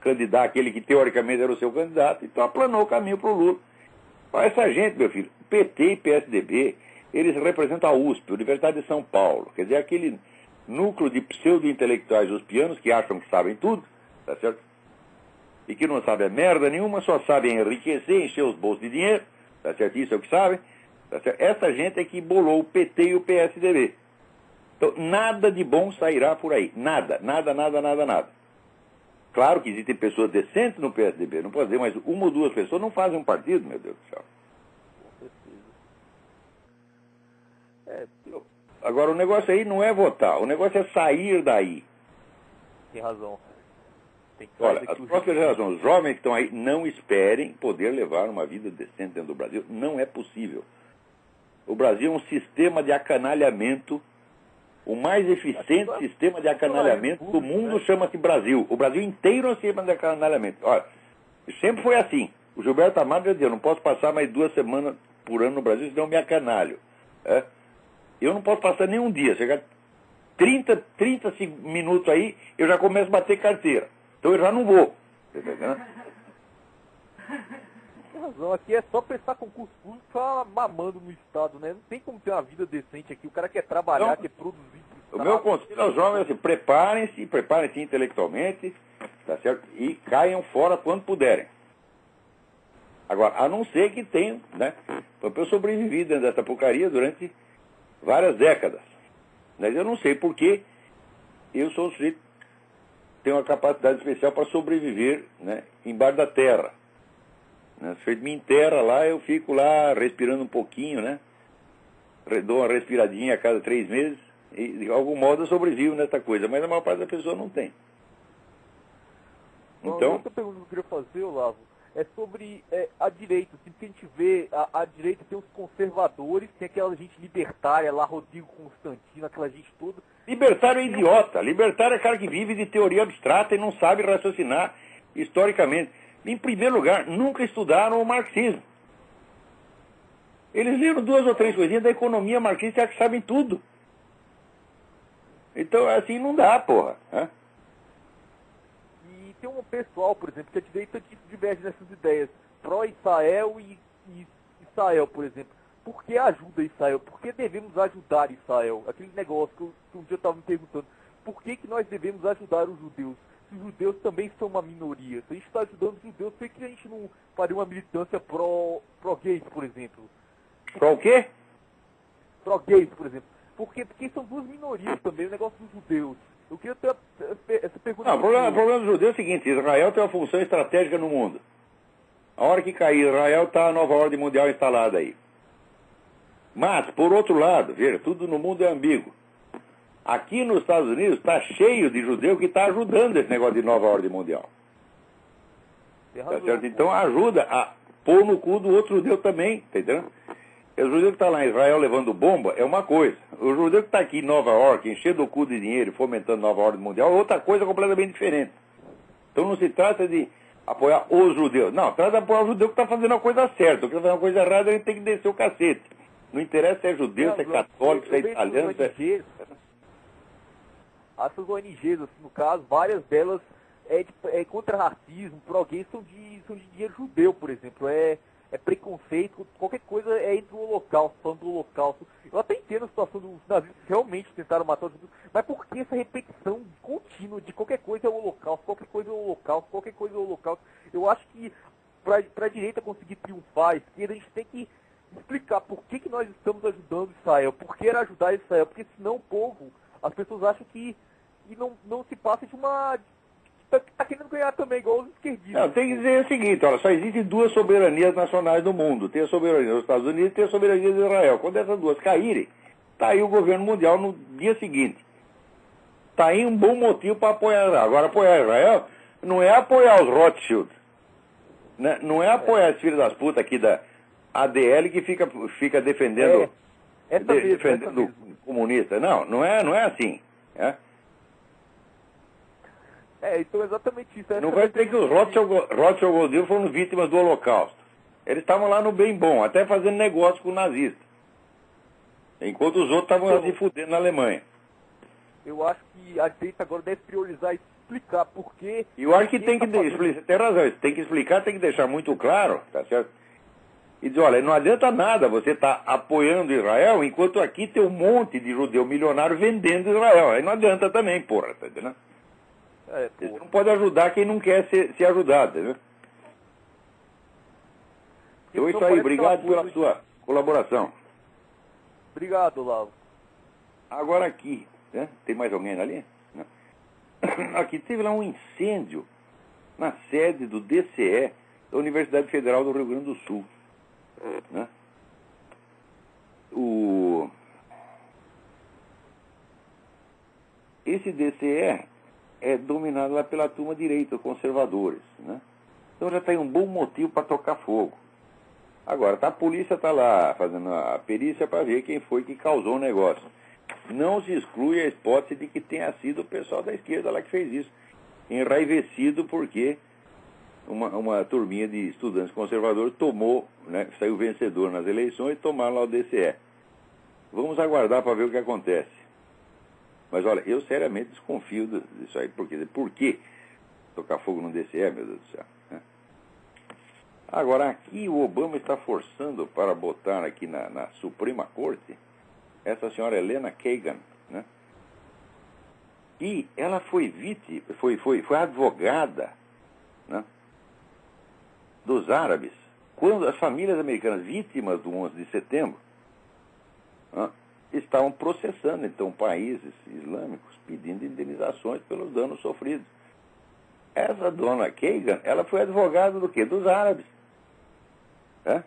candidato, aquele que teoricamente era o seu candidato, então aplanou o caminho para o Lula. Essa gente, meu filho, PT e PSDB, eles representam a USP, a Universidade de São Paulo. Quer dizer, aquele núcleo de pseudo-intelectuais uspianos que acham que sabem tudo, tá certo? E que não sabem merda nenhuma, só sabem enriquecer, encher os bolsos de dinheiro, tá certo? Isso é o que sabem. Tá certo? Essa gente é que bolou o PT e o PSDB. Então, nada de bom sairá por aí. Nada, nada, nada, nada, nada. Claro que existem pessoas decentes no PSDB, não pode dizer, mas uma ou duas pessoas não fazem um partido, meu Deus do céu. Agora, o negócio aí não é votar, o negócio é sair daí.
Tem razão.
Olha, as próximas gerações, os jovens que estão aí, não esperem poder levar uma vida decente dentro do Brasil. Não é possível. O Brasil é um sistema de acanalhamento O mais eficiente sistema de acanalhamento do mundo chama-se Brasil. O Brasil inteiro é um sistema de acanalhamento. Olha, sempre foi assim. O Gilberto Amado já dizia, eu não posso passar mais 2 semanas por ano no Brasil, senão eu me acanalho. Eu não posso passar nem um dia. Chegar 30 minutos aí, eu já começo a bater carteira. Então eu já não vou. Entendeu?
Tem razão, aqui é só prestar concurso público e ficar mamando no Estado, né? Não tem como ter uma vida decente aqui. O cara quer trabalhar, quer produzir.
O meu conselho aos jovens é assim, preparem-se intelectualmente, tá certo? E caiam fora quando puderem. Agora, a não ser que tenham, né? Eu sobrevivi dentro dessa porcaria durante várias décadas. Mas eu não sei porque eu sou um sujeito que tem uma capacidade especial para sobreviver, né, embaixo da terra. Né? Se me enterra lá, eu fico lá respirando um pouquinho, né? Dou uma respiradinha a cada 3 meses e de algum modo eu sobrevivo nessa coisa, mas a maior parte da pessoa não tem. Então,
outra pergunta que eu queria fazer, Olavo, é sobre a direita. Assim, porque a gente vê, a direita tem os conservadores, tem aquela gente libertária lá, Rodrigo Constantino, aquela gente toda.
Libertário é idiota. Libertário é cara que vive de teoria abstrata e não sabe raciocinar historicamente. Em primeiro lugar, nunca estudaram o marxismo. Eles leram 2 ou 3 coisinhas da economia marxista que sabem tudo. Então, assim, não dá, porra.
E tem um pessoal, por exemplo, que a direita diverge nessas ideias. Pró-Israel e Israel, por exemplo. Por que ajuda Israel? Por que devemos ajudar Israel? Aquele negócio que um dia eu estava me perguntando. Por que nós devemos ajudar os judeus? Se os judeus também são uma minoria. Se a gente está ajudando os judeus, por que a gente não faria uma militância pró-gays, por exemplo?
Pró o quê?
Pró-gays, por exemplo. Porque são 2 minorias também, o negócio dos judeus. Eu queria ter essa pergunta.
Não, o problema dos judeus é o seguinte, Israel tem uma função estratégica no mundo. A hora que cair Israel, está a nova ordem mundial instalada aí. Mas, por outro lado, veja, tudo no mundo é ambíguo. Aqui nos Estados Unidos está cheio de judeu que está ajudando esse negócio de nova ordem mundial. Tá certo? Então ajuda a pôr no cu do outro judeu também, tá entendendo? O judeu que está lá em Israel levando bomba é uma coisa. O judeu que está aqui em Nova York, enchendo o cu de dinheiro e fomentando nova ordem mundial, é outra coisa completamente diferente. Então não se trata de apoiar os judeus. Não, trata de apoiar o judeu que está fazendo a coisa certa. O que está fazendo a coisa errada, ele tem que descer o cacete. Não interessa se é judeu, se é católico, se é italiano, se é...
Essas ONGs, assim, no caso, várias delas contra racismo, pró-gays, são de dinheiro judeu, por exemplo. É preconceito, qualquer coisa é entre o holocausto, falando do holocausto. Eu até entendo a situação dos nazistas que realmente tentaram matar os judeus, mas por que essa repetição contínua de qualquer coisa é o holocausto, qualquer coisa é o holocausto, qualquer coisa é o holocausto? Eu acho que para a direita conseguir triunfar, a esquerda, a gente tem que explicar por que nós estamos ajudando Israel, por que era ajudar Israel, porque senão o povo, as pessoas acham que não se passa de uma... Tá querendo ganhar também, igual os esquerdistas.
Não, tem que dizer o seguinte, olha, só existem 2 soberanias nacionais no mundo. Tem a soberania dos Estados Unidos e tem a soberania de Israel. Quando essas 2 caírem, tá aí o governo mundial no dia seguinte. Tá aí um bom motivo para apoiar Israel. Agora, apoiar Israel não é apoiar os Rothschild. Né? Não é apoiar os filhos das putas aqui da ADL que fica defendendo, defendendo o comunista. Não é assim.
Então exatamente isso.
Não vai dizer que os Rothschild Goldil foram vítimas do Holocausto. Eles estavam lá no bem bom, até fazendo negócio com o nazista. Enquanto os outros estavam se fudendo na Alemanha.
Eu acho que a direita agora deve priorizar e explicar por quê.
E eu acho que tem que explicar, tem razão, tem que explicar, tem que deixar muito claro, tá certo? E dizer, olha, não adianta nada você estar apoiando Israel, enquanto aqui tem um monte de judeu milionário vendendo Israel. Aí não adianta também, porra, tá entendendo? Você não pode ajudar quem não quer ser ajudado, entendeu? Então é isso aí, obrigado pela sua colaboração.
Obrigado, Olavo.
Agora aqui, né? Tem mais alguém ali? Não. Aqui teve lá um incêndio na sede do DCE da Universidade Federal do Rio Grande do Sul. Né? Esse DCE é dominado lá pela turma direita, conservadores, né? Então já tem um bom motivo para tocar fogo. Agora, a polícia está lá fazendo a perícia para ver quem foi que causou o negócio. não se exclui a hipótese de que tenha sido o pessoal da esquerda lá que fez isso, enraivecido porque uma turminha de estudantes conservadores tomou, né, saiu vencedor nas eleições e tomaram lá o DCE. Vamos aguardar para ver o que acontece. Mas olha, eu seriamente desconfio disso aí, porque por que tocar fogo no DCE, meu Deus do céu? Né? Agora, aqui o Obama está forçando para botar aqui na Suprema Corte essa senhora Elena Kagan, né? E ela foi vítima, foi advogada, né, dos árabes, quando as famílias americanas vítimas do 11 de setembro, né, estavam processando, então, países islâmicos pedindo indenizações pelos danos sofridos. Essa dona Kagan, ela foi advogada do quê? Dos árabes. Né?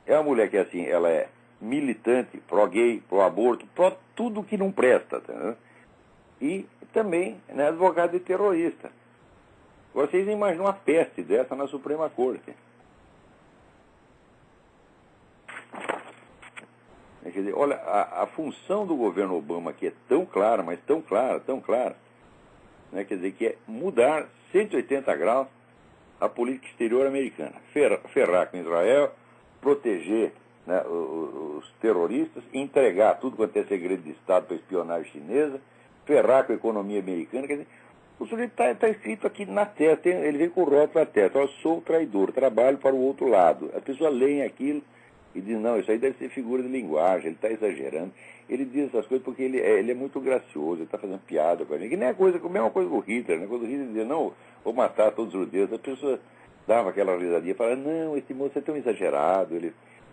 É uma mulher que, assim, ela é militante, pró-gay, pró-aborto, pró tudo que não presta. Tá? E também, né, advogada de terrorista. Vocês imaginam uma peste dessa na Suprema Corte. Quer dizer, olha, a função do governo Obama aqui é tão clara, mas tão clara, né, quer dizer, que é mudar 180 graus a política exterior americana. Ferrar com Israel, proteger, né, os terroristas, entregar tudo quanto é segredo de Estado para a espionagem chinesa, ferrar com a economia americana. Quer dizer, o sujeito está escrito aqui na testa, ele vem com o rótulo na testa: eu sou traidor, trabalho para o outro lado. As pessoas leem aquilo e dizem: não, isso aí deve ser figura de linguagem, ele está exagerando. Ele diz essas coisas porque ele é muito gracioso, ele está fazendo piada com a gente. Que nem a mesma coisa com o Hitler, né? Quando o Hitler dizia: não, vou matar todos os judeus, as pessoas davam aquela risadinha e falavam: não, esse moço é tão exagerado.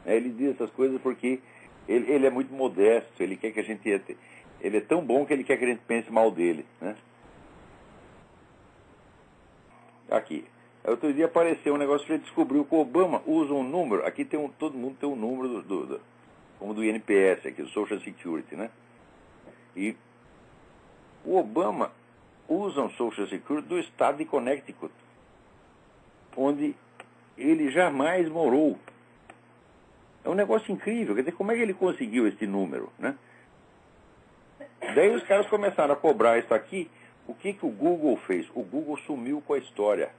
Ele diz essas coisas porque ele é muito modesto, ele quer que a gente... Ele é tão bom que ele quer que a gente pense mal dele, né? Aqui. Outro dia apareceu um negócio que a gente descobriu que o Obama usa um número. Aqui todo mundo tem um número como do INPS, aqui, do Social Security, né? E o Obama usa um Social Security do estado de Connecticut, onde ele jamais morou. É um negócio incrível. Quer dizer, como é que ele conseguiu esse número, né? Daí os caras começaram a cobrar isso aqui. O que o Google fez? O Google sumiu com a história.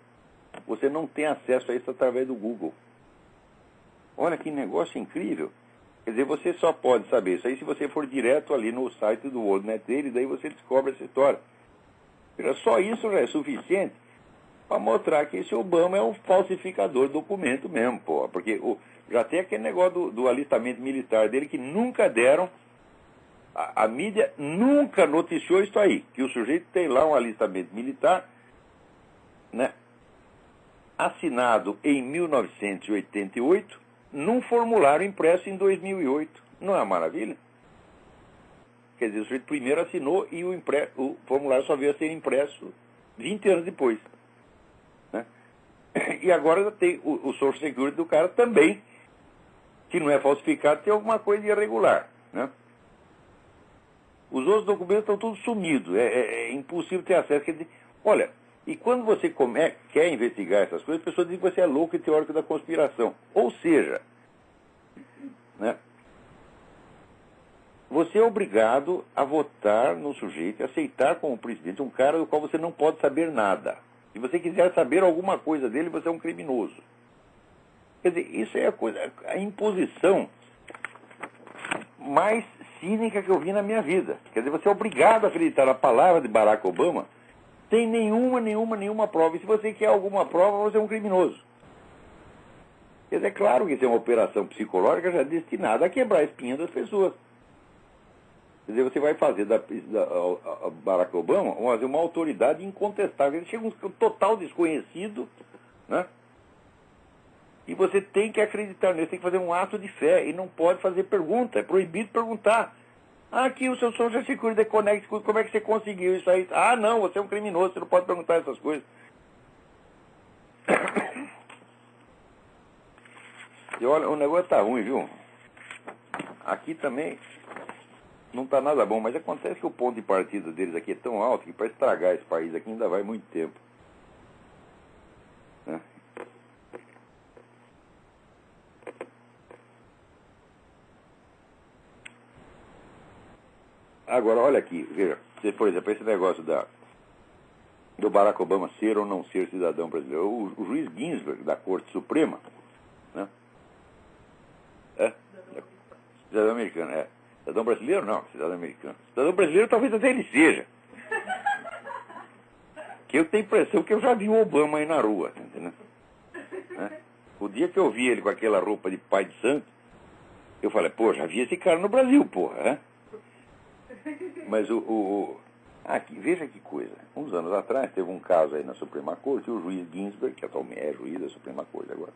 Você não tem acesso a isso através do Google. Olha que negócio incrível. Quer dizer, você só pode saber isso aí se você for direto ali no site do WorldNet dele, daí você descobre essa história. Só isso já é suficiente para mostrar que esse Obama é um falsificador de documento mesmo, pô. Porque já tem aquele negócio do alistamento militar dele que nunca deram. A mídia nunca noticiou isso aí, que o sujeito tem lá um alistamento militar, né, assinado em 1988, num formulário impresso em 2008. Não é uma maravilha? Quer dizer, o sujeito primeiro assinou e o formulário só veio a ser impresso 20 anos depois. Né? E agora tem o Social Security do cara também, que não é falsificado, tem alguma coisa irregular, né? Os outros documentos estão todos sumidos, é impossível ter acesso. Quer dizer, olha, e quando você quer investigar essas coisas, as pessoas dizem que você é louco e teórico da conspiração. Ou seja, né, você é obrigado a votar no sujeito, aceitar como presidente um cara do qual você não pode saber nada. Se você quiser saber alguma coisa dele, você é um criminoso. Quer dizer, isso é a imposição mais cínica que eu vi na minha vida. Quer dizer, você é obrigado a acreditar na palavra de Barack Obama sem nenhuma prova. E se você quer alguma prova, você é um criminoso. Quer dizer, é claro que isso é uma operação psicológica já destinada a quebrar a espinha das pessoas. Quer dizer, você vai fazer da Barack Obama uma autoridade incontestável. Ele chega um total desconhecido, né? E você tem que acreditar nele, tem que fazer um ato de fé. E não pode fazer pergunta, é proibido perguntar. Aqui o seu Social Security Connect, como é que você conseguiu isso aí? Ah, não, você é um criminoso, você não pode perguntar essas coisas. E olha, o negócio tá ruim, viu? Aqui também não tá nada bom, mas acontece que o ponto de partida deles aqui é tão alto que para estragar esse país aqui ainda vai muito tempo. Né? Agora, olha aqui, veja, por exemplo, esse negócio do Barack Obama ser ou não ser cidadão brasileiro. O juiz Ginsburg, da Corte Suprema, né? Cidadão americano, Cidadão brasileiro, não, cidadão americano. Cidadão brasileiro talvez até ele seja. Que eu tenho a impressão que eu já vi o Obama aí na rua, entendeu? O dia que eu vi ele com aquela roupa de pai de santo, eu falei, pô, já vi esse cara no Brasil, porra, Mas aqui, veja que coisa. Uns anos atrás teve um caso aí na Suprema Corte, e o juiz Ginsburg, que atualmente é juiz da Suprema Corte agora,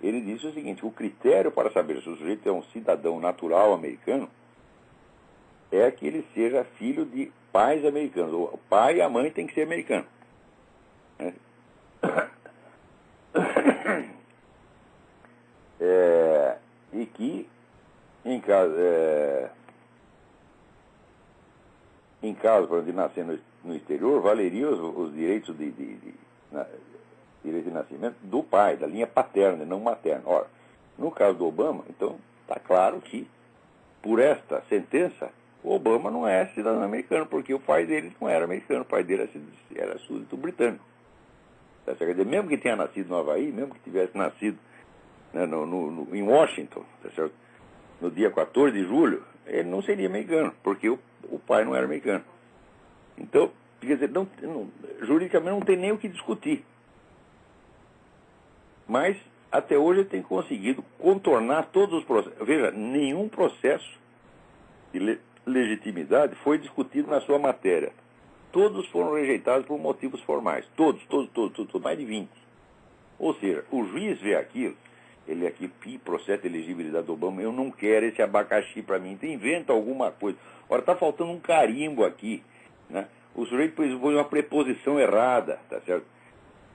ele disse o seguinte: o critério para saber se o sujeito é um cidadão natural americano é que ele seja filho de pais americanos. O pai e a mãe têm que ser americanos. E que, em caso de nascer no exterior, valeriam os direitos direito de nascimento do pai, da linha paterna, não materna. Ora, no caso do Obama, então, está claro que, por esta sentença, o Obama não é cidadão americano, porque o pai dele não era americano, o pai dele era súdito britânico. Tá, quer dizer, mesmo que tenha nascido no Havaí, mesmo que tivesse nascido, né, em Washington, tá certo? No dia 14 de julho, ele não seria americano, porque o pai não era americano. Então, quer dizer, juridicamente não tem nem o que discutir. Mas, até hoje, ele tem conseguido contornar todos os processos. Veja, nenhum processo de legitimidade foi discutido na sua matéria. Todos foram rejeitados por motivos formais. Todos, mais de 20. Ou seja, o juiz vê aquilo, ele aqui, processo de elegibilidade do Obama, eu não quero esse abacaxi para mim, então inventa alguma coisa. Ora, está faltando um carimbo aqui, né? O sujeito põe uma preposição errada, tá certo?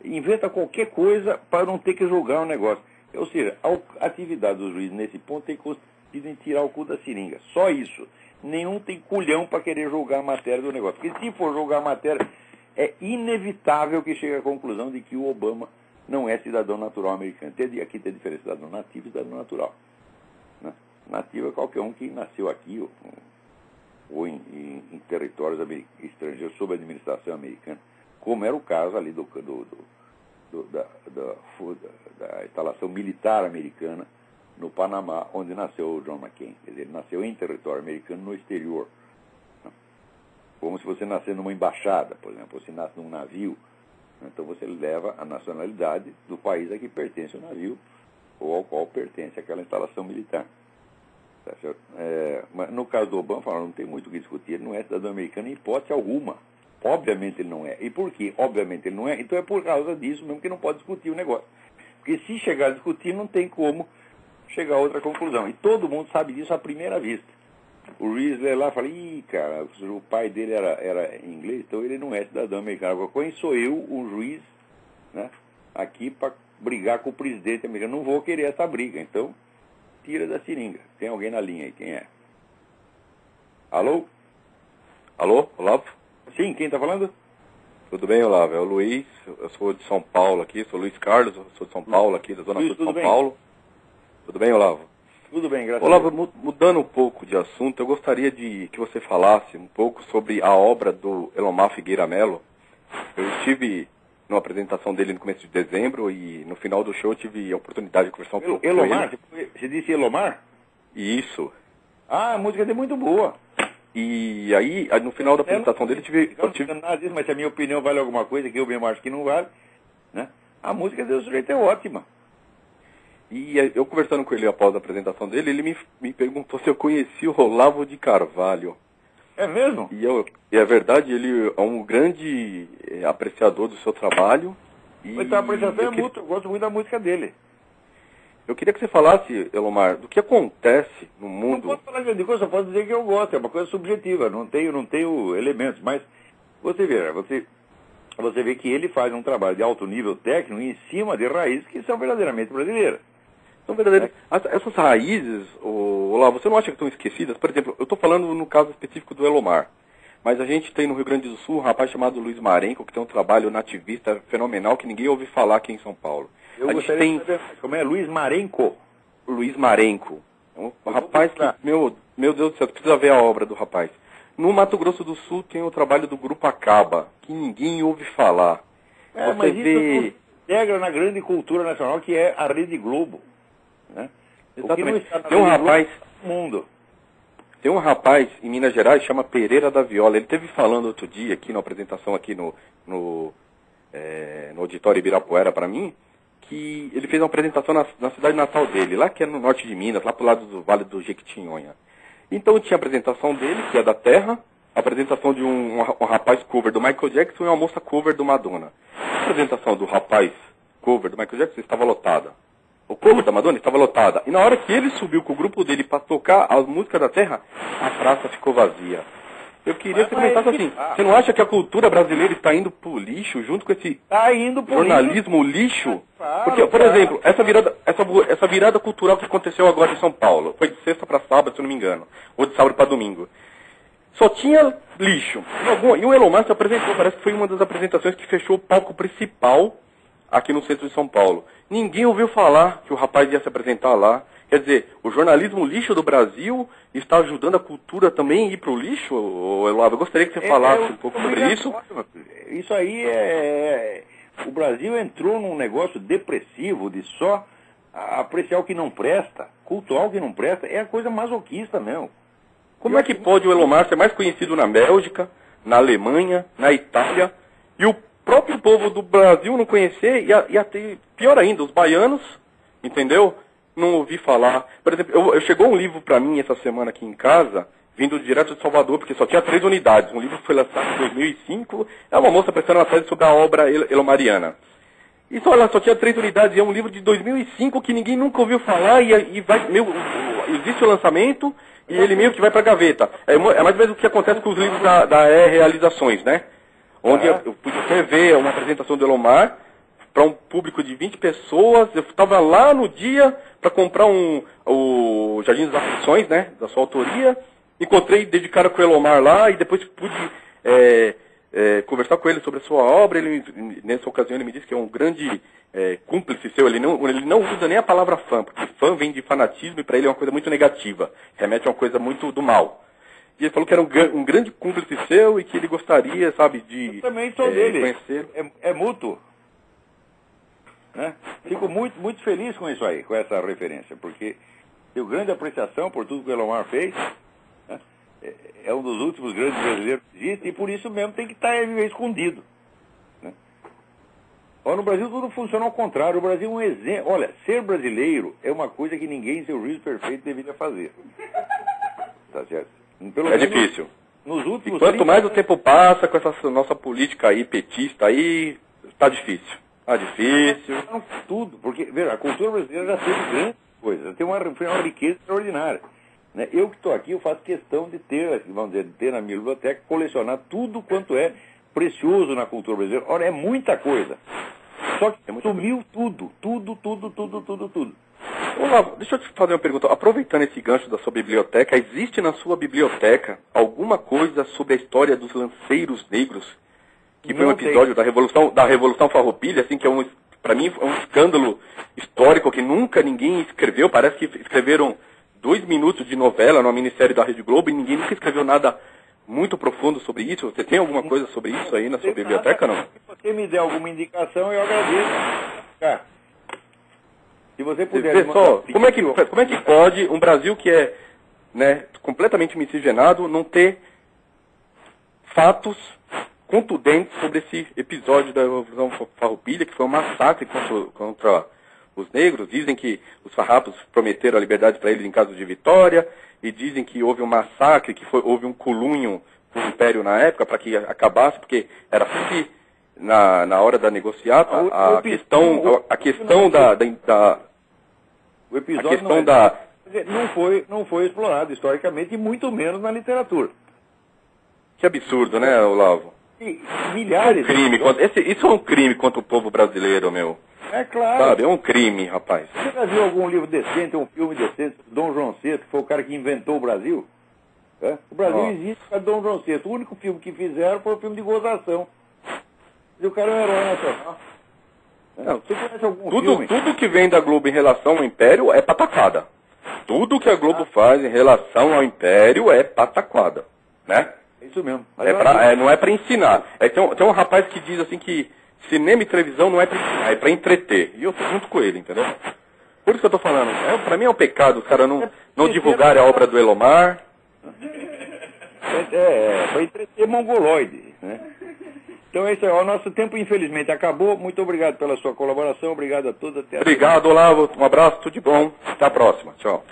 Inventa qualquer coisa para não ter que julgar o negócio. Ou seja, a atividade do juiz nesse ponto tem consistido em tirar o cu da seringa. Só isso. Nenhum tem culhão para querer julgar a matéria do negócio. Porque se for julgar a matéria, é inevitável que chegue à conclusão de que o Obama não é cidadão natural americano. Aqui tem a diferença de cidadão nativo e cidadão natural. Né? Nativo é qualquer um que nasceu aqui ou em territórios estrangeiros sob administração americana, como era o caso ali da instalação militar americana no Panamá, onde nasceu o John McCain. Quer dizer, ele nasceu em território americano no exterior. Como se você nascer numa embaixada, por exemplo, você nasce num navio, então você leva a nacionalidade do país a que pertence o navio ou ao qual pertence aquela instalação militar. Tá certo? Mas no caso do Obama, não tem muito o que discutir, ele não é cidadão americano em hipótese alguma. Obviamente ele não é. E por quê? Obviamente ele não é. Então é por causa disso mesmo que não pode discutir o negócio. Porque se chegar a discutir, não tem como chegar a outra conclusão. E todo mundo sabe disso à primeira vista. O juiz lê lá e fala, cara, o pai dele era inglês, então ele não é cidadão americano. Agora, quem sou eu, o juiz, né, aqui para brigar com o presidente americano? Não vou querer essa briga, então tira da seringa. Tem alguém na linha aí, quem é? Alô?
Alô, Olavo?
Sim, quem está falando?
Tudo bem, Olavo? É o Luiz, eu sou de São Paulo aqui, sou Luiz Carlos, eu sou de São Paulo aqui, da Zona Sul de São Paulo. Tudo bem, Olavo?
Tudo bem, graças
Olavo,
a Deus.
mudando um pouco de assunto, eu gostaria de que você falasse um pouco sobre a obra do Elomar Figueira Melo. Eu estive numa apresentação dele no começo de dezembro e no final do show eu tive a oportunidade de conversar um pouco
Elomar?
com
ele. Você disse Elomar?
Isso.
Ah, a música dele é muito boa.
E aí, no final da apresentação dele,
eu tive... Não nada disso, mas se a minha opinião vale alguma coisa, que eu mesmo acho que não vale, né? A música do sujeito é ótima.
E eu conversando com ele após a apresentação dele, ele me perguntou se eu conhecia o Olavo de Carvalho.
É mesmo?
E é verdade, ele é um grande apreciador do seu trabalho.
Mas a apreciação é mútua, eu gosto muito da música dele.
Eu queria que você falasse, Elomar, do que acontece no mundo...
Não posso falar grande coisa, só posso dizer que eu gosto, é uma coisa subjetiva, não tenho elementos, mas você vê que ele faz um trabalho de alto nível técnico em cima de raízes que são verdadeiramente brasileiras.
São verdadeiras. Essas raízes, Olavo, você não acha que estão esquecidas? Por exemplo, eu estou falando no caso específico do Elomar, mas a gente tem no Rio Grande do Sul um rapaz chamado Luiz Marenco, que tem um trabalho nativista fenomenal que ninguém ouve falar aqui em São Paulo.
Eu gostaria de saber como é Luiz Marenco.
Luiz Marenco. É um rapaz que, meu Deus do céu, precisa ver a obra do rapaz. No Mato Grosso do Sul tem o trabalho do Grupo Acaba, que ninguém ouve falar. Você
mas
vê...
isso integra na grande cultura nacional, que é a Rede Globo. Né?
Exatamente. Tem um rapaz...
mundo.
Tem um rapaz em Minas Gerais, chama Pereira da Viola. Ele esteve falando outro dia, aqui na apresentação, aqui no auditório Ibirapuera para mim, que ele fez uma apresentação na cidade natal dele, lá que é no norte de Minas, lá pro lado do Vale do Jequitinhonha. Então tinha a apresentação dele, que é da Terra, a apresentação de um rapaz cover do Michael Jackson e uma moça cover do Madonna. A apresentação do rapaz cover do Michael Jackson estava lotada. O cover da Madonna estava lotada. E na hora que ele subiu com o grupo dele para tocar as músicas da Terra, a praça ficou vazia. Eu queria que você comentasse assim, você não acha que a cultura brasileira está indo pro lixo, junto com esse jornalismo lixo? Porque, por exemplo, essa virada cultural que aconteceu agora em São Paulo, foi de sexta para sábado, se eu não me engano, ou de sábado para domingo, só tinha lixo. E o Elon Musk se apresentou, parece que foi uma das apresentações que fechou o palco principal aqui no centro de São Paulo. Ninguém ouviu falar que o rapaz ia se apresentar lá. Quer dizer, o jornalismo lixo do Brasil está ajudando a cultura também a ir para o lixo, Elavo? Eu gostaria que você falasse um pouco sobre isso.
Isso aí o Brasil entrou num negócio depressivo de só apreciar o que não presta, cultuar o que não presta, é a coisa masoquista mesmo.
Como é que pode o Elon Musk ser mais conhecido na Bélgica, na Alemanha, na Itália, e o próprio povo do Brasil não conhecer, e até pior ainda, os baianos, entendeu? Não ouvi falar. Por exemplo, chegou um livro para mim essa semana aqui em casa, vindo direto de Salvador, porque só tinha 3 unidades. Um livro que foi lançado em 2005, é uma moça prestando uma tese sobre a obra elomariana. E só tinha 3 unidades, e é um livro de 2005 que ninguém nunca ouviu falar, e existe o lançamento, e ele meio que vai para a gaveta. É mais ou menos o que acontece com os livros da Realizações, né? Onde eu pude até ver uma apresentação do Elomar para um público de 20 pessoas. Eu estava lá no dia para comprar o Jardim das Aflições, né, da sua autoria. Encontrei, dei de cara com o Elomar lá, e depois pude conversar com ele sobre a sua obra. Nessa ocasião ele me disse que é um grande cúmplice seu. Ele não usa nem a palavra fã, porque fã vem de fanatismo e para ele é uma coisa muito negativa, remete a uma coisa muito do mal. E ele falou que era um grande cúmplice seu e que ele gostaria, sabe, de
eu também sou dele.
Conhecer.
É mútuo. Né? Fico muito, muito feliz com isso aí, com essa referência, porque tenho grande apreciação por tudo que o Elomar fez. Né? É um dos últimos grandes brasileiros que existe, e por isso mesmo tem que estar escondido. Né? No Brasil tudo funciona ao contrário. O Brasil é um exemplo. Olha, ser brasileiro é uma coisa que ninguém em seu juízo perfeito deveria fazer. Tá certo?
É difícil.
Nos últimos
e quanto mais o tempo passa com essa nossa política aí, petista aí, tá difícil. Tá difícil.
Tudo, porque, veja, a cultura brasileira já teve grandes coisas, tem uma riqueza extraordinária. Né? Eu que estou aqui, eu faço questão de ter, vamos dizer, de ter na minha biblioteca, colecionar tudo quanto é precioso na cultura brasileira. Olha, é muita coisa. Só que sumiu tudo.
Olá, deixa eu te fazer uma pergunta. Aproveitando esse gancho da sua biblioteca, existe na sua biblioteca alguma coisa sobre a história dos lanceiros negros? Que foi um episódio da Revolução Farroupilha, assim, que para mim é um escândalo histórico que nunca ninguém escreveu. Parece que escreveram 2 minutos de novela no minissérie da Rede Globo e ninguém nunca escreveu nada muito profundo sobre isso. Você tem alguma coisa sobre isso aí na sua biblioteca, não?
Se você me der alguma indicação, eu agradeço. Se você puder...
Pessoal, como é que pode um Brasil que é, né, completamente miscigenado não ter fatos contundentes sobre esse episódio da Revolução Farroupilha, que foi um massacre contra os negros? Dizem que os farrapos prometeram a liberdade para eles em caso de vitória, e dizem que houve um massacre, que houve um colunho com o Império na época para que acabasse, porque era sempre na hora da negociata a questão
não foi explorado historicamente, e muito menos na literatura.
Que absurdo, né, Olavo?
Milhares.
Isso é um crime contra o povo brasileiro, meu.
É claro.
Sabe, é um crime, rapaz.
Você já viu algum livro decente, um filme decente, Dom João VI, que foi o cara que inventou o Brasil? O Brasil existe para Dom João VI. O único filme que fizeram foi o filme de gozação. E o cara é um herói nacional.
Não,
você conhece algum filme?
Tudo que vem da Globo em relação ao Império é pataquada. Tudo que a Globo faz em relação ao Império é pataquada, né?
É isso mesmo.
Não é para ensinar. Tem um rapaz que diz assim que cinema e televisão não é para ensinar, é para entreter. E eu tô junto com ele, entendeu? Por isso que eu tô falando. Para mim é um pecado os caras não divulgarem a obra do Elomar.
Para entreter mongoloide, né? Então esse é o nosso tempo, infelizmente acabou. Muito obrigado pela sua colaboração, obrigado a todos.
Obrigado, Olavo. Um abraço, tudo de bom. Até a próxima. Tchau.